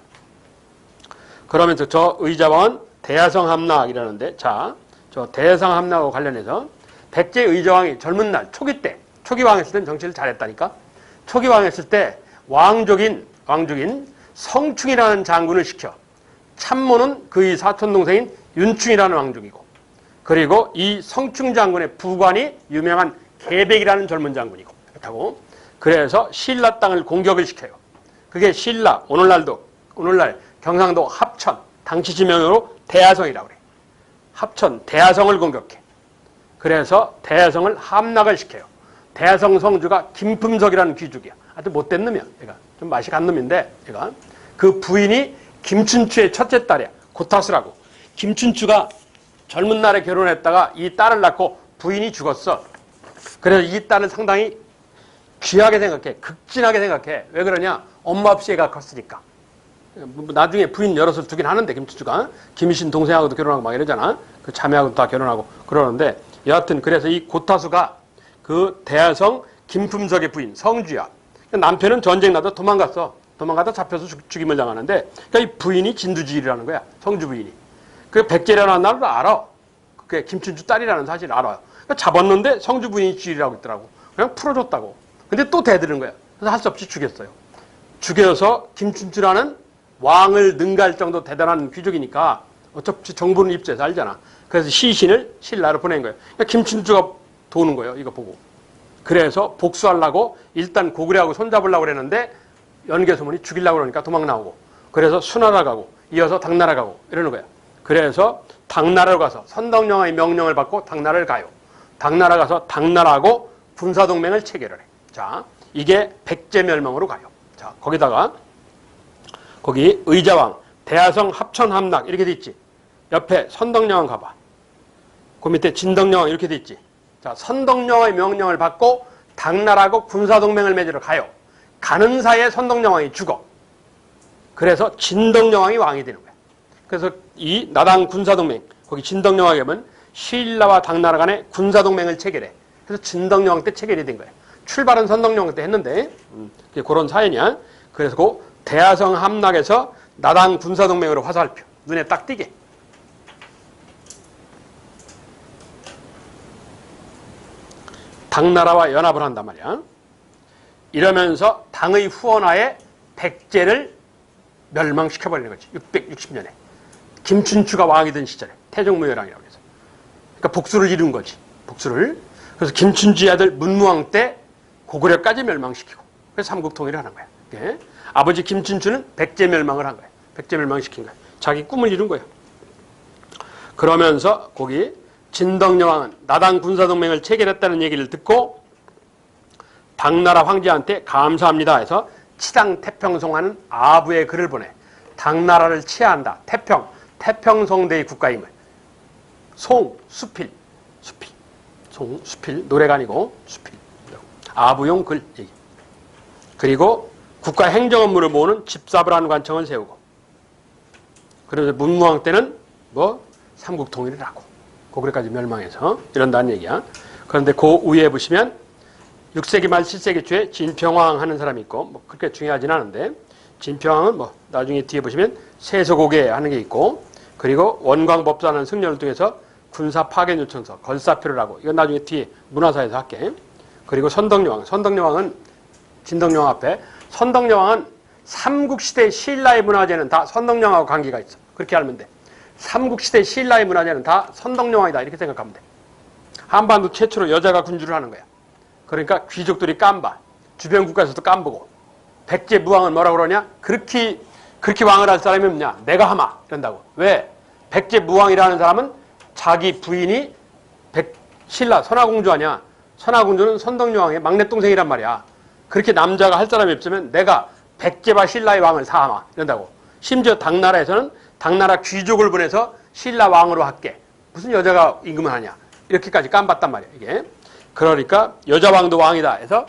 그러면서 저 의자왕은 대야성함락이라는데, 자, 저 대야성함락하고 관련해서 백제 의자왕이 젊은 날 초기 때, 초기 왕했을 때는 정치를 잘했다니까. 초기 왕했을 때 왕족인 성충이라는 장군을 시켜. 참모는 그의 사촌 동생인 윤충이라는 왕족이고, 그리고 이 성충 장군의 부관이 유명한 계백이라는 젊은 장군이고, 그렇다고. 그래서 신라 땅을 공격을 시켜요. 그게 신라, 오늘날 경상도 합천, 당시 지명으로 대야성이라고 그래. 합천, 대야성을 공격해. 그래서 대야성을 함락을 시켜요. 대야성 성주가 김품석이라는 귀족이야. 아주 못된 놈이야. 얘가 좀 맛이 간 놈인데, 얘가 그 부인이 김춘추의 첫째 딸이야. 고타수라고. 김춘추가 젊은 날에 결혼했다가 이 딸을 낳고 부인이 죽었어. 그래서 이 딸을 상당히 귀하게 생각해. 극진하게 생각해. 왜 그러냐? 엄마 없이 애가 컸으니까. 나중에 부인 여럿을 두긴 하는데, 김춘추가. 김유신 동생하고도 결혼하고 막 이러잖아. 그 자매하고도 다 결혼하고 그러는데, 여하튼 그래서 이 고타수가 그 대야성 김품석의 부인 성주야. 남편은 전쟁 나다 도망가다 잡혀서 죽임을 당하는데, 그러니까 이 부인이 진두지일이라는 거야. 성주 부인이. 그 백제라는 나라를 알아. 그게 김춘추 딸이라는 사실을 알아요. 그러니까 잡았는데 성주 부인이 지일이라고 있더라고. 그냥 풀어줬다고. 근데 또 대드는 거야. 그래서 할 수 없이 죽였어요. 죽여서 김춘추라는 왕을 능가할 정도 대단한 귀족이니까 어차피 정부는 입주해서 알잖아. 그래서 시신을 신라로 보낸 거예요. 그러니까 김춘추가 도는 거예요. 이거 보고. 그래서 복수하려고 일단 고구려하고 손잡으려고 그랬는데 연개소문이 죽이려고 그러니까 도망 나오고, 그래서 수나라 가고 이어서 당나라 가고 이러는 거야. 그래서 당나라로 가서 선덕여왕의 명령을 받고 당나라를 가요. 당나라 가서 당나라하고 군사동맹을 체결을 해. 자, 이게 백제멸망으로 가요. 자, 거기다가 거기 의자왕, 대하성, 합천, 함락 이렇게 돼 있지. 옆에 선덕여왕 가봐. 그 밑에 진덕여왕 이렇게 돼 있지. 자, 선덕여왕의 명령을 받고 당나라하고 군사동맹을 맺으러 가요. 가는 사이에 선덕여왕이 죽어. 그래서 진덕여왕이 왕이 되는 거야. 그래서 이 나당 군사동맹, 거기 진덕여왕에 보면 신라와 당나라 간에 군사동맹을 체결해. 그래서 진덕여왕 때 체결이 된 거야. 출발은 선덕여왕 때 했는데 그런 사연이야. 그래서 그 대하성 함락에서 나당 군사동맹으로 화살표 눈에 딱 띄게. 당나라와 연합을 한단 말이야. 이러면서 당의 후원하에 백제를 멸망시켜버리는 거지. 660년에. 김춘추가 왕이 된 시절에. 태종무열왕이라고 해서. 그러니까 복수를 이룬 거지. 복수를. 그래서 김춘추의 아들 문무왕 때 고구려까지 멸망시키고. 그래서 삼국통일을 하는 거야. 예? 아버지 김춘추는 백제 멸망을 한 거야. 백제 멸망시킨 거야. 자기 꿈을 이룬 거야. 그러면서 거기 진덕여왕은 나당 군사동맹을 체결했다는 얘기를 듣고 당나라 황제한테 감사합니다 해서 치당 태평성하는 아부의 글을 보내. 당나라를 치하한다. 태평성대의 국가임을. 수필. 수필, 노래가 아니고 수필. 아부용 글 얘기. 그리고 국가 행정 업무를 모으는 집사부라는 관청을 세우고. 그래서 문무왕 때는 삼국통일을 하고. 고구려까지 멸망해서 이런다는 얘기야. 그런데 그 위에 보시면 6세기 말 7세기 초에 진평왕 하는 사람이 있고, 그렇게 중요하진 않은데, 진평왕은 나중에 뒤에 보시면 세소고개 하는 게 있고, 그리고 원광법사라는 승려를 통해서 군사 파견 요청서, 걸사표를 하고, 이건 나중에 뒤에 문화사에서 할게. 그리고 선덕여왕은 진덕여왕 앞에, 선덕여왕은 삼국시대 신라의 문화재는 다 선덕여왕하고 관계가 있어. 그렇게 알면 돼. 삼국시대 신라의 문화재는 다 선덕여왕이다. 이렇게 생각하면 돼. 한반도 최초로 여자가 군주를 하는 거야. 그러니까 귀족들이 깜봐. 주변 국가에서도 깜보고. 백제 무왕은 뭐라고 그러냐? 그렇게 왕을 할 사람이 없냐? 내가 하마. 이런다고. 왜? 백제 무왕이라는 사람은 자기 부인이 신라 선화공주 아니야. 선화공주는 선덕여왕의 막내 동생이란 말이야. 그렇게 남자가 할 사람이 없으면 내가 백제와 신라의 왕을 사하마. 이런다고. 심지어 당나라에서는 당나라 귀족을 보내서 신라 왕으로 할게. 무슨 여자가 임금을 하냐. 이렇게까지 깜봤단 말이야. 이게. 그러니까 여자왕도 왕이다 해서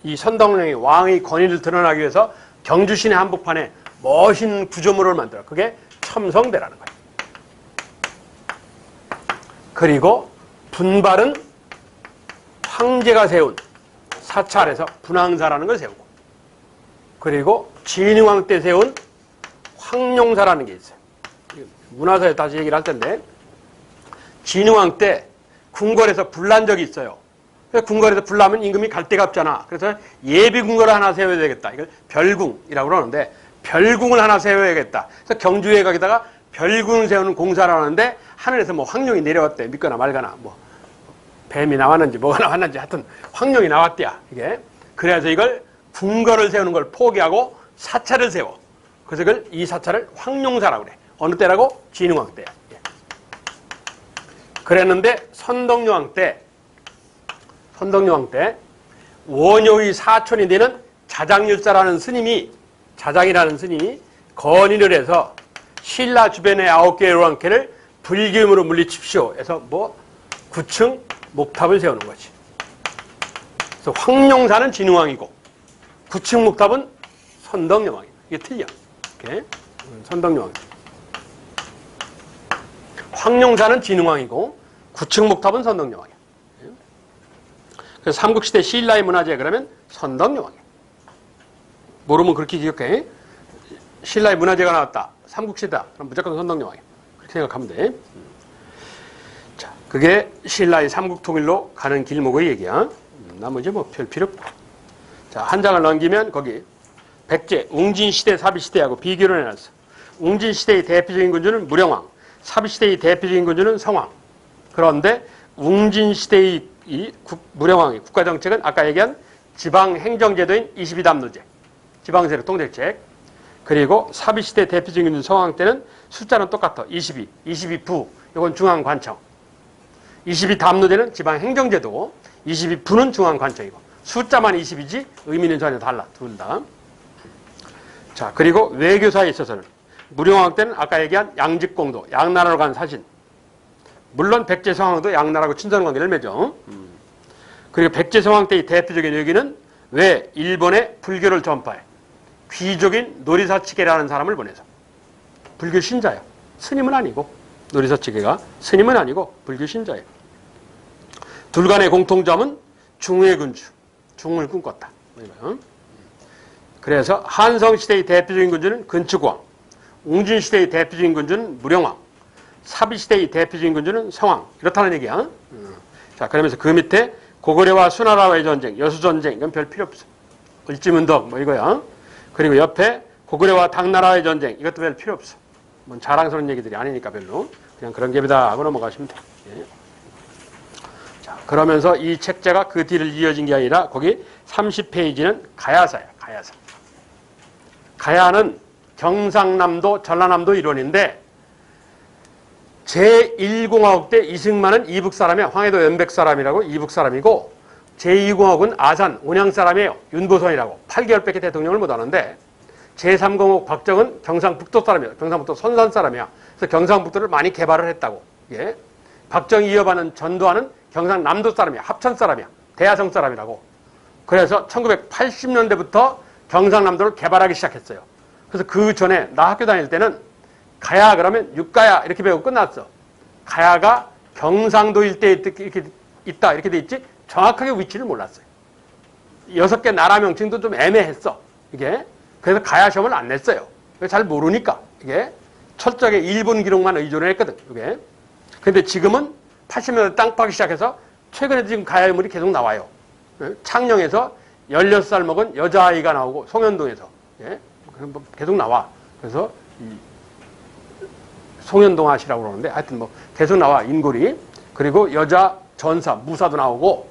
이 선덕여왕이 왕의 권위를 드러나기 위해서 경주시내 한복판에 멋있는 구조물을 만들어. 그게 첨성대라는 거야. 그리고 분발은 황제가 세운 사찰에서 분황사라는 걸 세우고, 그리고 진흥왕 때 세운 황룡사라는 게 있어요. 문화사에 다시 얘기를 할 텐데, 진흥왕 때 궁궐에서 불난 적이 있어요. 궁궐에서 불나면 임금이 갈 데가 없잖아. 그래서 예비 궁궐을 하나 세워야 되겠다. 이걸 별궁이라고 그러는데, 별궁을 하나 세워야겠다. 그래서 경주에 가기다가 별궁을 세우는 공사를 하는데, 하늘에서 황룡이 내려왔대. 믿거나 말거나, 뱀이 나왔는지 뭐가 나왔는지 하여튼 황룡이 나왔대야. 이게. 그래서 이걸 궁궐을 세우는 걸 포기하고 사찰을 세워. 그래서 이 사찰을 황룡사라고 그래. 어느 때라고? 진흥왕 때야. 그랬는데 선덕여왕 때 원효의 사촌이 되는 자장율사라는 스님이, 자장이라는 스님이 건의를 해서 신라 주변의 9개의 오랑캐를 불기음으로 물리칩시오 해서 9층 목탑을 세우는 거지. 그래서 황룡사는 진흥왕이고 9층 목탑은 선덕여왕이야. 이게 틀려. 이렇게. 선덕여왕. 황룡사는 진흥왕이고 9층 목탑은 선덕여왕이야. 그래서 삼국시대 신라의 문화재 그러면 선덕여왕이야. 모르면 그렇게 기억해. 신라의 문화재가 나왔다. 삼국시대다. 그럼 무조건 선덕여왕이야. 그렇게 생각하면 돼. 자, 그게 신라의 삼국통일로 가는 길목의 얘기야. 나머지 별 필요 없고. 자, 한 장을 넘기면 거기 백제, 웅진시대, 사비시대하고 비교를 해놨어. 웅진시대의 대표적인 군주는 무령왕, 사비시대의 대표적인 군주는 성왕. 그런데 웅진시대의 무령왕의 국가정책은 아까 얘기한 지방행정제도인 22담노제, 지방세력 통제책. 그리고 사비시대 대표적인 군주 성왕 때는 숫자는 똑같아. 22, 22부, 이건 중앙관청. 22담노제는 지방행정제도, 22부는 중앙관청이고 숫자만 20이지 의미는 전혀 달라. 둘 다. 자, 그리고 외교사에 있어서는 무령왕 때는 아까 얘기한 양직공도, 양나라로 간 사신. 물론 백제성왕도 양나라하고 친선관계를 맺어. 그리고 백제성왕 때의 대표적인 얘기는 왜 일본에 불교를 전파해? 귀족인 노리사치계라는 사람을 보내서. 불교 신자야. 스님은 아니고. 노리사치계가 스님은 아니고 불교 신자예요. 둘 간의 공통점은 중외군주, 중을 꿈꿨다. 그래서 한성시대의 대표적인 군주는 근축왕, 웅진시대의 대표적인 군주는 무령왕, 사비시대의 대표적인 군주는 성왕. 이렇다는 얘기야. 자, 그러면서 그 밑에 고구려와 수나라와의 전쟁, 여수전쟁, 이건 별 필요 없어. 을지문덕, 뭐 이거야. 그리고 옆에 고구려와 당나라의 전쟁, 이것도 별 필요 없어. 뭐 자랑스러운 얘기들이 아니니까 별로. 그냥 그런 겁니다 하고 넘어가시면 돼. 예. 자, 그러면서 이 책자가 그 뒤를 이어진 게 아니라 거기 30페이지는 가야사야, 가야사. 가야는 경상남도, 전라남도 일원인데 제1공화국 때 이승만은 이북 사람이야. 황해도 연백 사람이라고 이북 사람이고 제2공화국은 아산, 온양 사람이에요. 윤보선이라고. 8개월밖에 대통령을 못하는데 제3공화국 박정은 경상북도 사람이야. 경상북도 선산 사람이야. 그래서 경상북도를 많이 개발을 했다고. 예. 박정희 이어받는 전두환은 경상남도 사람이야. 합천 사람이야. 대하성 사람이라고. 그래서 1980년대부터 경상남도를 개발하기 시작했어요. 그래서 그 전에 나 학교 다닐 때는 가야 그러면 육가야 이렇게 배우고 끝났어. 가야가 경상도 일대에 이렇게 있다 이렇게 돼 있지 정확하게 위치를 몰랐어요. 6개 나라 명칭도 좀 애매했어. 이게 그래서 가야 시험을 안 냈어요. 잘 모르니까 이게 철저하게 일본 기록만 의존을 했거든. 이게 근데 지금은 80년대 땅 파기 시작해서 최근에도 지금 가야 유물이 계속 나와요. 창녕에서 16살 먹은 여자아이가 나오고 송현동에서 예? 계속 나와. 그래서 송현동아시라고 그러는데 하여튼 뭐 계속 나와. 인골이. 그리고 여자 전사 무사도 나오고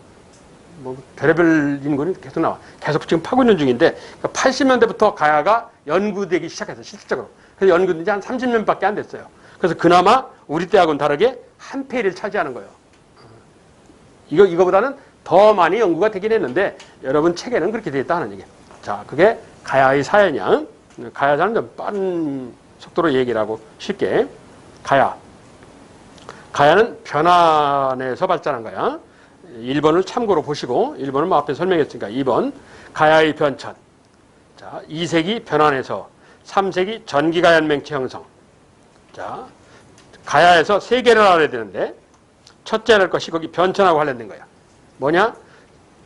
뭐 별의별 인골이 계속 나와. 계속 지금 파고 있는 중인데 80년대부터 가야가 연구되기 시작했어요. 실질적으로. 그래서 연구된 지 한 30년밖에 안 됐어요. 그래서 그나마 우리 때하고는 다르게 한 페이지를 차지하는 거예요. 이거보다는 더 많이 연구가 되긴 했는데 여러분 책에는 그렇게 되어 있다 하는 얘기예요. 자, 그게 가야의 사연이야. 가야사는 좀 빠른 속도로 얘기를 하고 쉽게. 가야. 가야는 변환에서 발전한 거야. 1번을 참고로 보시고 1번은 뭐 앞에 설명했으니까 2번 가야의 변천. 자, 2세기 변환에서 3세기 전기가연맹체 형성. 자, 가야에서 3개를 알아야 되는데 첫째를 것이 거기 변천하고 관련된 거야. 뭐냐?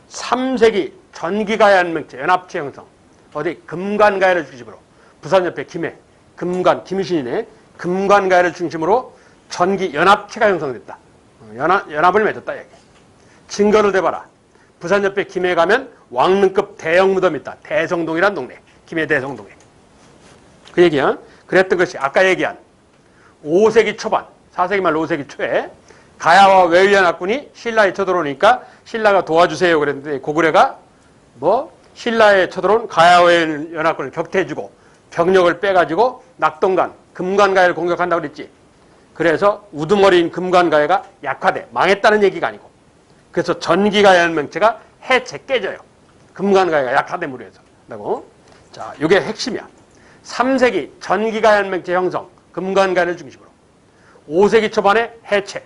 3세기 전기가연맹체 연합체 형성. 어디 금관가야를 중심으로 부산 옆에 김해 김유신이네. 금관가야를 중심으로 전기 연합체가 형성됐다. 연합을 맺었다. 여기. 증거를 대봐라. 부산 옆에 김해 가면 왕릉급 대형 무덤이 있다. 대성동이란 동네. 김해 대성동에. 그 얘기야. 그랬던 것이 아까 얘기한 5세기 초반, 4세기 말 5세기 초에 가야와 외유연합군이 신라에 쳐들어오니까 신라가 도와주세요 그랬는데 고구려가 뭐 신라에 쳐들어온 가야와 연합군을 격퇴해주고 병력을 빼가지고 낙동강, 금관가야를 공격한다고 그랬지. 그래서 우두머리인 금관가야가 약화돼. 망했다는 얘기가 아니고. 그래서 전기가연맹체가 해체 깨져요. 금관가야가 약화됨으로 해서. 자, 이게 핵심이야. 3세기 전기가연맹체 형성, 금관가야를 중심으로. 5세기 초반에 해체.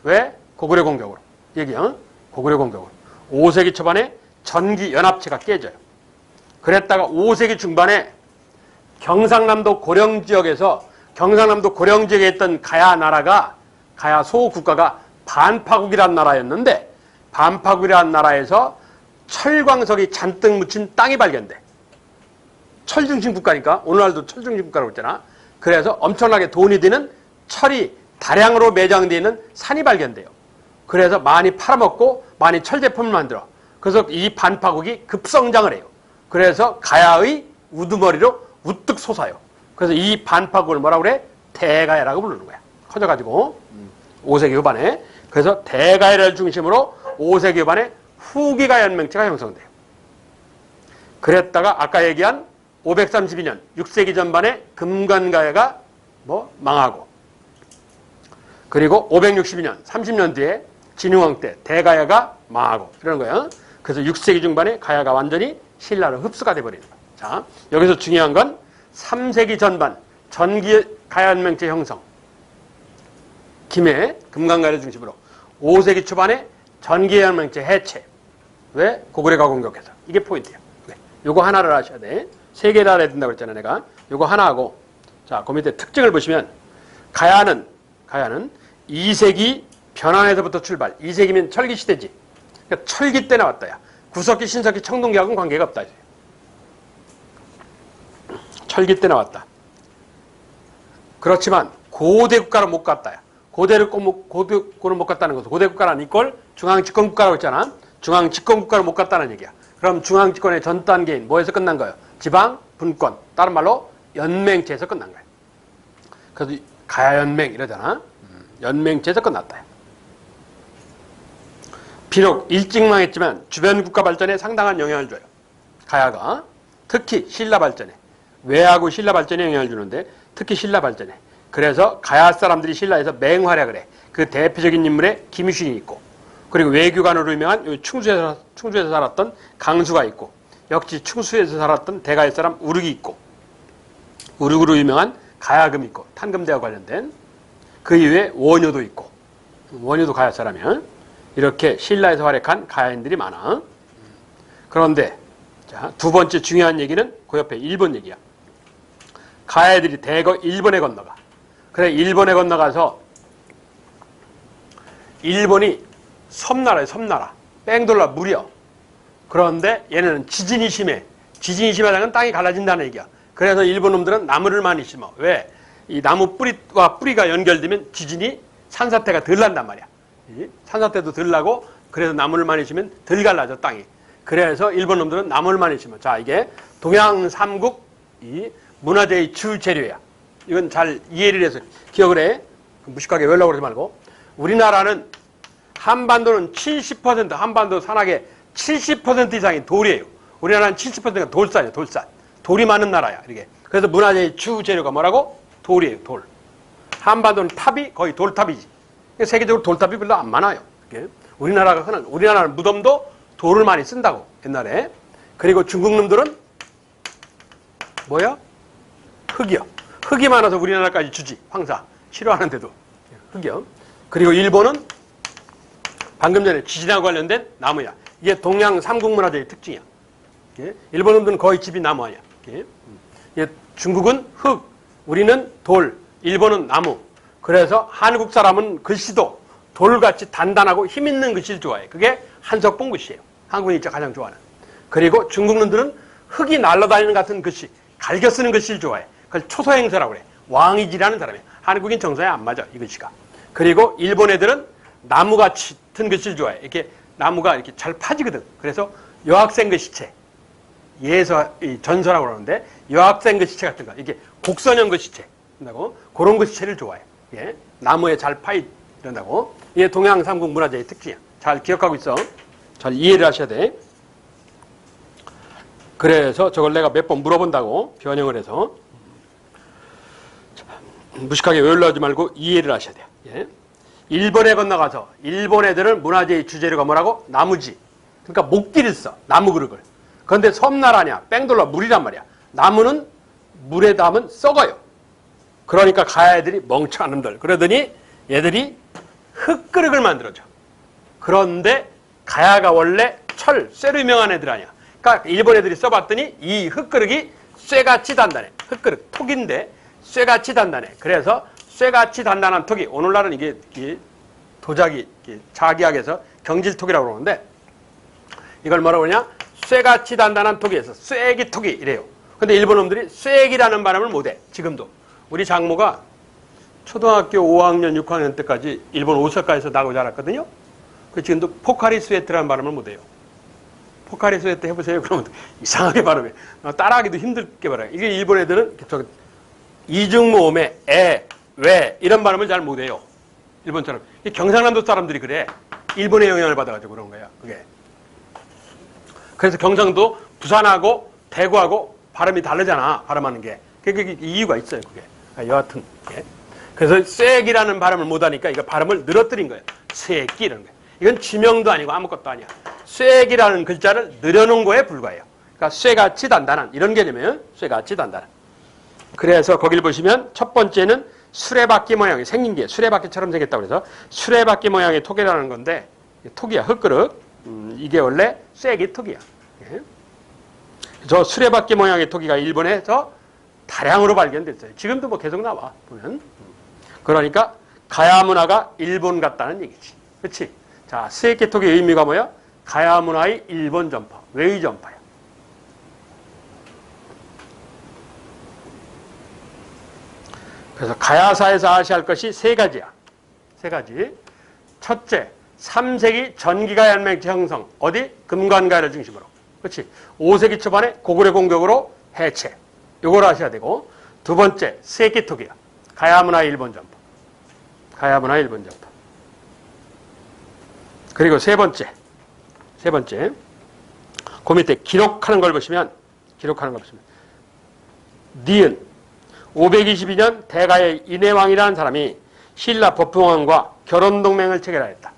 왜? 고구려 공격으로. 얘기야. 고구려 공격으로. 5세기 초반에 전기연합체가 깨져요. 그랬다가 5세기 중반에 경상남도 고령 지역에서 경상남도 고령 지역에 있던 가야 나라가 가야 소국가가 반파국이라는 나라였는데 반파국이라는 나라에서 철광석이 잔뜩 묻힌 땅이 발견돼. 철중심 국가니까 오늘날도 철중심 국가라고 했잖아. 그래서 엄청나게 돈이 되는 철이 다량으로 매장되어 있는 산이 발견돼요. 그래서 많이 팔아먹고 많이 철제품을 만들어. 그래서 이 반파국이 급성장을 해요. 그래서 가야의 우두머리로 우뚝 솟아요. 그래서 이 반파국을 뭐라고 그래? 대가야라고 부르는 거야. 커져가지고 5세기 후반에. 그래서 대가야를 중심으로 5세기 후반에 후기가 연맹체가 형성돼요. 그랬다가 아까 얘기한 532년 6세기 전반에 금관가야가 망하고, 그리고 562년 30년 뒤에 진흥왕 때 대가야가 망하고 이러는 거예요. 그래서 6세기 중반에 가야가 완전히 신라로 흡수가 돼버리는 거예요. 자, 여기서 중요한 건 3세기 전반 전기 가야연맹체 형성, 김해 금강가야를 중심으로 5세기 초반에 전기연맹체 해체. 왜? 고구려가 공격해서. 이게 포인트예요. 네. 요거 하나를 아셔야 돼. 세 개를 알아야 된다고 했잖아요, 내가. 요거 하나 하고, 자, 그 밑에 특징을 보시면 가야는 2세기 변환에서부터 출발. 2세기면 철기 시대지. 그러니까 철기 때 나왔다야. 구석기, 신석기, 청동기하고는 관계가 없다. 철기 때 나왔다. 그렇지만 고대 국가로 못 갔다야. 고대를 못 갔다는 것은 고대 국가는 이꼴 중앙집권국가라고 했잖아. 중앙집권국가로 못 갔다는 얘기야. 그럼 중앙집권의 전 단계인 뭐에서 끝난 거예요? 지방, 분권. 다른 말로 연맹체에서 끝난 거예요. 그래서 가야연맹 이러잖아. 연맹체에서 끝났다. 비록 일찍 망했지만 주변 국가 발전에 상당한 영향을 줘요. 가야가. 특히 신라 발전에. 외하고 신라 발전에 영향을 주는데 특히 신라 발전에. 그래서 가야 사람들이 신라에서 맹활약을 해. 그 대표적인 인물에 김유신이 있고, 그리고 외교관으로 유명한 충주에서 살았던 강수가 있고, 역시 충수에서 살았던 대가의 사람 우륵이 있고, 우륵으로 유명한 가야금 있고, 탄금대와 관련된, 그 이외에 원효도 있고, 원효도 가야 사람이야. 이렇게 신라에서 활약한 가야인들이 많아. 그런데 자, 두 번째 중요한 얘기는 그 옆에 일본 얘기야. 가야들이 대거 일본에 건너가. 그래, 일본에 건너가서 일본이 섬나라예요, 섬나라. 뺑돌라 무려. 그런데 얘네는 지진이 심해. 지진이 심하다는 땅이 갈라진다는 얘기야. 그래서 일본 놈들은 나무를 많이 심어. 왜? 이 나무 뿌리와 뿌리가 연결되면 지진이 산사태가 덜 난단 말이야. 산사태도 덜 나고, 그래서 나무를 많이 심으면 덜 갈라져, 땅이. 그래서 일본 놈들은 나무를 많이 심어. 자, 이게 동양 삼국 이 문화재의 주재료야. 이건 잘 이해를 해서 기억을 해. 무식하게 외우려고 그러지 말고. 우리나라는 한반도는 70%, 한반도 산악의 70% 이상이 돌이에요. 우리나라는 70%가 돌산이에요, 돌산. 돌이 많은 나라야, 이게. 그래서 문화재의 주재료가 뭐라고? 돌이에요, 돌. 한반도는 탑이 거의 돌탑이지. 세계적으로 돌탑이 별로 안 많아요. 우리나라는 무덤도 돌을 많이 쓴다고, 옛날에. 그리고 중국 놈들은 뭐야? 흙이요. 흙이 많아서 우리나라까지 주지, 황사. 싫어하는데도. 흙이요. 그리고 일본은 방금 전에 지진하고 관련된 나무야. 이게 동양 삼국문화재의 특징이야. 일본 놈들은 거의 집이 나무 아니야. 중국은 흙, 우리는 돌, 일본은 나무. 그래서 한국 사람은 글씨도 돌같이 단단하고 힘있는 글씨를 좋아해. 그게 한석봉 글씨예요. 한국인이 가장 좋아하는. 그리고 중국 놈들은 흙이 날아다니는 같은 글씨, 갈겨 쓰는 글씨를 좋아해. 그걸 초소행서라고 그래. 왕이지라는 사람이야. 한국인 정서에 안 맞아, 이 글씨가. 그리고 일본 애들은 나무같이 튼 글씨를 좋아해. 이렇게 나무가 이렇게 잘 파지거든. 그래서 여학생 글씨체, 전서라고 그러는데 여학생 글씨체 같은 거, 이게 곡선형 글씨체 한다고, 그런 글씨체를 좋아해. 예? 나무에 잘 파이 이런다고. 이게 동양 삼국 문화재의 특징이야. 잘 기억하고 있어. 잘 이해를 하셔야 돼. 그래서 저걸 내가 몇 번 물어본다고 변형을 해서. 자, 무식하게 외우려 하지 말고 이해를 하셔야 돼요. 예? 일본에 건너가서 일본 애들은 문화재의 주재료가 뭐라고? 나무지. 그러니까 목기를 써. 나무 그릇을. 그런데 섬나라냐? 뺑돌라 물이란 말이야. 나무는 물에 담으면 썩어요. 그러니까 가야 애들이 멍청한 놈들. 그러더니 얘들이 흙그릇을 만들어줘. 그런데 가야가 원래 쇠로 유명한 애들 아니야. 그러니까 일본 애들이 써봤더니 이 흙그릇이 쇠같이 단단해. 흙그릇, 톡인데 쇠같이 단단해. 그래서 쇠같이 단단한 톡이, 오늘날은 이게 도자기, 자기학에서 경질톡이라고 그러는데, 이걸 뭐라고 그러냐? 쇠같이 단단한 톡이에서 쇠기톡이 이래요. 근데 일본 놈들이 쇠기라는 발음을 못해, 지금도. 우리 장모가 초등학교 5학년, 6학년 때까지 일본 오사카에서 나고 자랐거든요. 그 지금도 포카리 스웨트라는 발음을 못해요. 포카리스웨 때 해보세요. 그러면 이상하게 발음해. 따라하기도 힘들게 발음해. 이게 일본 애들은 이중모음에 에, 왜 이런 발음을 잘 못해요. 일본처럼. 경상남도 사람들이 그래. 일본의 영향을 받아가지고 그런 거야. 그게. 그래서 경상도 부산하고 대구하고 발음이 다르잖아. 발음하는 게. 그게 이유가 있어요. 그게. 여하튼. 그래서 쐐기라는 발음을 못하니까 이거 발음을 늘어뜨린 거예요. 쐐기 이런 거예요. 이건 지명도 아니고 아무것도 아니야. 쐐기라는 글자를 늘여놓은 거에 불과해요. 그러니까 쇠같이 단단한 이런 개념이에요. 쇠같이 단단한. 그래서 거기를 보시면 첫 번째는 수레바퀴 모양이 생긴 게 수레바퀴처럼 생겼다고 그래서 수레바퀴 모양의 톡이라는 건데 톡이야. 흙그릇. 이게 원래 쐐기 톡이야. 저 수레바퀴 모양의 토기가 일본에서 다량으로 발견됐어요. 지금도 뭐 계속 나와 보면. 그러니까 가야 문화가 일본 같다는 얘기지. 그렇지? 자, 쐐기 톡의 의미가 뭐야? 가야 문화의 일본 전파, 웨이 전파야. 그래서 가야사에서 아시할 것이 세 가지야. 세 가지. 첫째, 3세기 전기가 연맹 형성. 어디? 금관가야를 중심으로. 그렇지. 5세기 초반에 고구려 공격으로 해체. 요걸 아셔야 되고. 두 번째, 세키토기야. 가야문화 일본 전파. 가야문화 일본 전파. 그리고 세 번째. 그 밑에 기록하는 걸 보시면, 니은. 522년 대가의 인해왕이라는 사람이 신라 법흥왕과 결혼동맹을 체결하였다.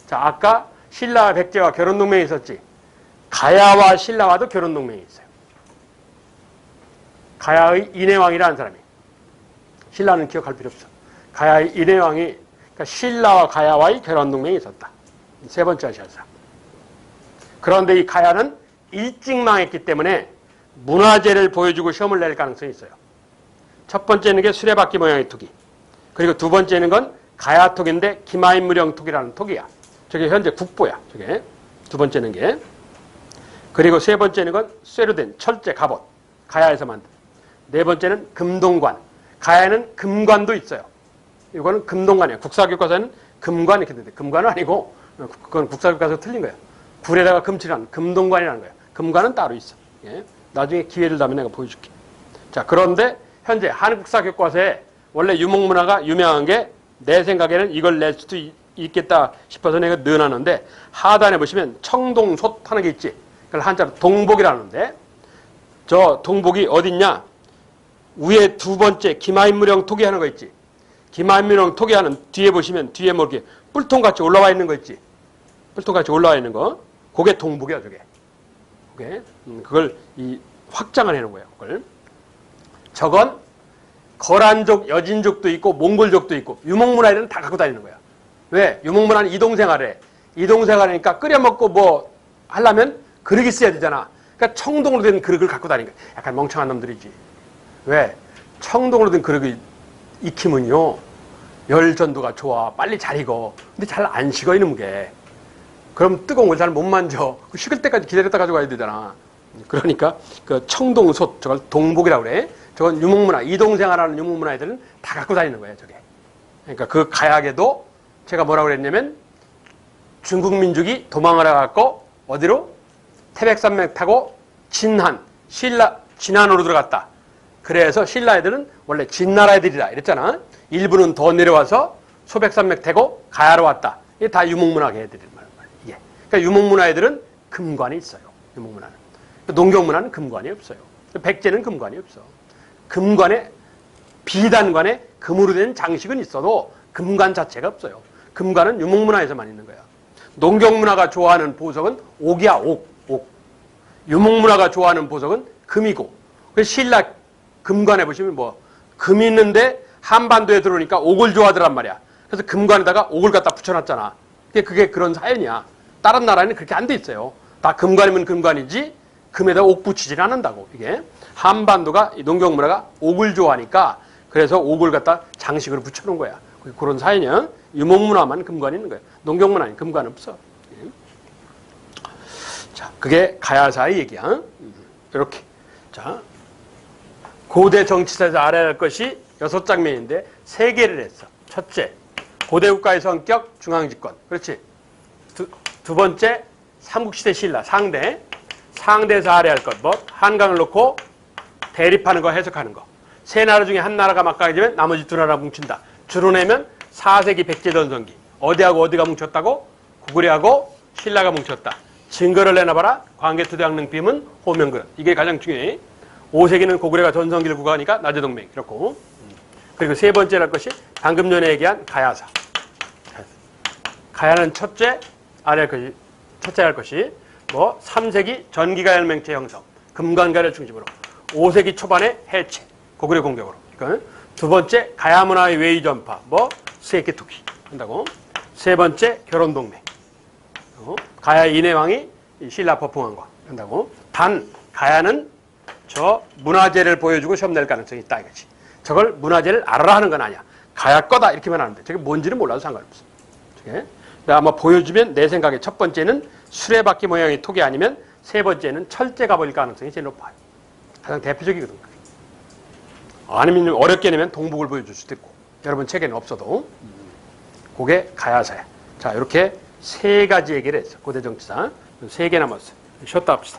자, 아까 신라와 백제와 결혼동맹이 있었지. 가야와 신라와도 결혼동맹이 있어요. 가야의 인해왕이라는 사람이. 신라는 기억할 필요 없어. 가야의 인해왕이, 그러니까 신라와 가야와의 결혼동맹이 있었다. 세 번째 하셨어. 그런데 이 가야는 일찍 망했기 때문에 문화재를 보여주고 시험을 낼 가능성이 있어요. 첫 번째는 게 수레바퀴 모양의 톡이. 그리고 두 번째는 건 가야톡인데 기마인무령 톡이라는 톡이야. 저게 현재 국보야. 저게. 두 번째는 게. 그리고 세 번째는 건 쇠로 된 철제 갑옷. 가야에서 만든. 네 번째는 금동관. 가야에는 금관도 있어요. 이거는 금동관이에요. 국사교과서는 금관 이렇게 되는데 금관은 아니고 그건 국사교과서 틀린 거예요. 굴에다가 금칠한 금동관이라는 거예요. 금관은 따로 있어. 예. 나중에 기회를 되면 내가 보여줄게. 자, 그런데 현재 한국사교과서에 원래 유목문화가 유명한 게 내 생각에는 이걸 낼 수도 있겠다 싶어서 내가 넣어놨는데 하단에 보시면 청동솥 하는 게 있지. 그걸 한자로 동복이라는데 저 동복이 어딨냐? 위에 두 번째 기마인무령 토기 하는 거 있지. 기마인무령 토기 하는 뒤에 보시면 뒤에 뭐 이렇게 뿔통같이 올라와 있는 거 있지. 뿔통같이 올라와 있는 거. 그게 동복이야, 저게. 그걸 이 확장을 해놓은 거예요. 그걸. 저건 거란족, 여진족도 있고 몽골족도 있고 유목문화에는 다 갖고 다니는 거야. 왜? 유목문화는 이동생활에. 이동생활이니까 끓여먹고 뭐 하려면 그릇이 있어야 되잖아. 그러니까 청동으로 된 그릇을 갖고 다니는 거야. 약간 멍청한 놈들이지. 왜? 청동으로 된 그릇이 익히면요. 열 전도가 좋아. 빨리 잘 익어. 근데 잘 안 식어, 이놈 게. 그럼 뜨거운 걸 잘 못 만져. 식을 때까지 기다렸다 가져가야 되잖아. 그러니까 그 청동솥, 저걸 동복이라고 그래. 저건 유목문화, 이동생활하는 유목문화 애들은 다 갖고 다니는 거예요, 저게. 그러니까 그 가야에도 제가 뭐라고 그랬냐면 중국 민족이 도망을 해갖고 어디로? 태백산맥 타고 진안으로 들어갔다. 그래서 신라 애들은 원래 진나라 애들이다. 이랬잖아. 일부는 더 내려와서 소백산맥 타고 가야로 왔다. 이게 다 유목문화 애들이란 말이에요. 이게. 그러니까 유목문화 애들은 금관이 있어요. 유목문화는. 농경문화는 금관이 없어요. 백제는 금관이 없어. 금관에 비단관에 금으로 된 장식은 있어도 금관 자체가 없어요. 금관은 유목문화에서만 있는 거야. 농경문화가 좋아하는 보석은 옥이야, 옥. 유목문화가 좋아하는 보석은 금이고. 그래서 신라 금관에 보시면 뭐 금이 있는데 한반도에 들어오니까 옥을 좋아하더란 말이야. 그래서 금관에다가 옥을 갖다 붙여놨잖아. 그게 그런 사연이야. 다른 나라에는 그렇게 안 돼 있어요. 다 금관이면 금관이지 금에다 옥 붙이질 않는다고. 이게 한반도가 농경문화가 옥을 좋아하니까 그래서 옥을 갖다 장식으로 붙여놓은 거야. 그런 사연이야. 유목문화만 금관이 있는 거야. 농경문화는 금관 없어. 자, 그게 가야사의 얘기야. 이렇게. 자, 고대 정치사에서 알아야 할 것이 6장면인데 3개를 했어. 첫째, 고대 국가의 성격, 중앙집권. 그렇지. 두 번째, 삼국시대 신라, 상대. 상대에서 아래할 것. 뭐 한강을 놓고 대립하는 거, 해석하는 거. 세 나라 중에 한 나라가 막강해지면 나머지 두 나라 뭉친다. 줄여내면 4세기 백제전성기. 어디하고 어디가 뭉쳤다고? 고구려하고 신라가 뭉쳤다. 증거를 내놔봐라. 광개토대왕릉 비문 호명근. 이게 가장 중요해. 5세기는 고구려가 전성기를 구가하니까 나제동맹. 이렇고. 그리고 세 번째로 할 것이 방금 전에 얘기한 가야사. 가야는 첫째 할 것이 뭐 3세기 전기가열맹체 형성. 금관가를 중심으로. 5세기 초반에 해체. 고구려 공격으로. 그러니까 두 번째 가야 문화의 외위 전파. 뭐 스에케토키 한다고. 세 번째 결혼동맹. 가야 인해왕이 신라 법흥왕과 한다고. 단 가야는 저 문화재를 보여주고 시험 낼 가능성이 있다 이거지. 저걸 문화재를 알아라 하는 건 아니야. 가야 거다 이렇게만 하는데 저게 뭔지는 몰라도 상관없어. 저게 아마 보여주면 내 생각에 첫 번째는 수레바퀴 모양의 톡이 아니면 세 번째는 철제가 보일 가능성이 제일 높아요. 가장 대표적이거든. 아니면 어렵게 내면 동북을 보여줄 수도 있고 여러분 책에는 없어도 그게 가야사야. 자 이렇게 세 가지 얘기를 했어. 고대 정치사. 3개 남았어요. 쉬었다 합시다.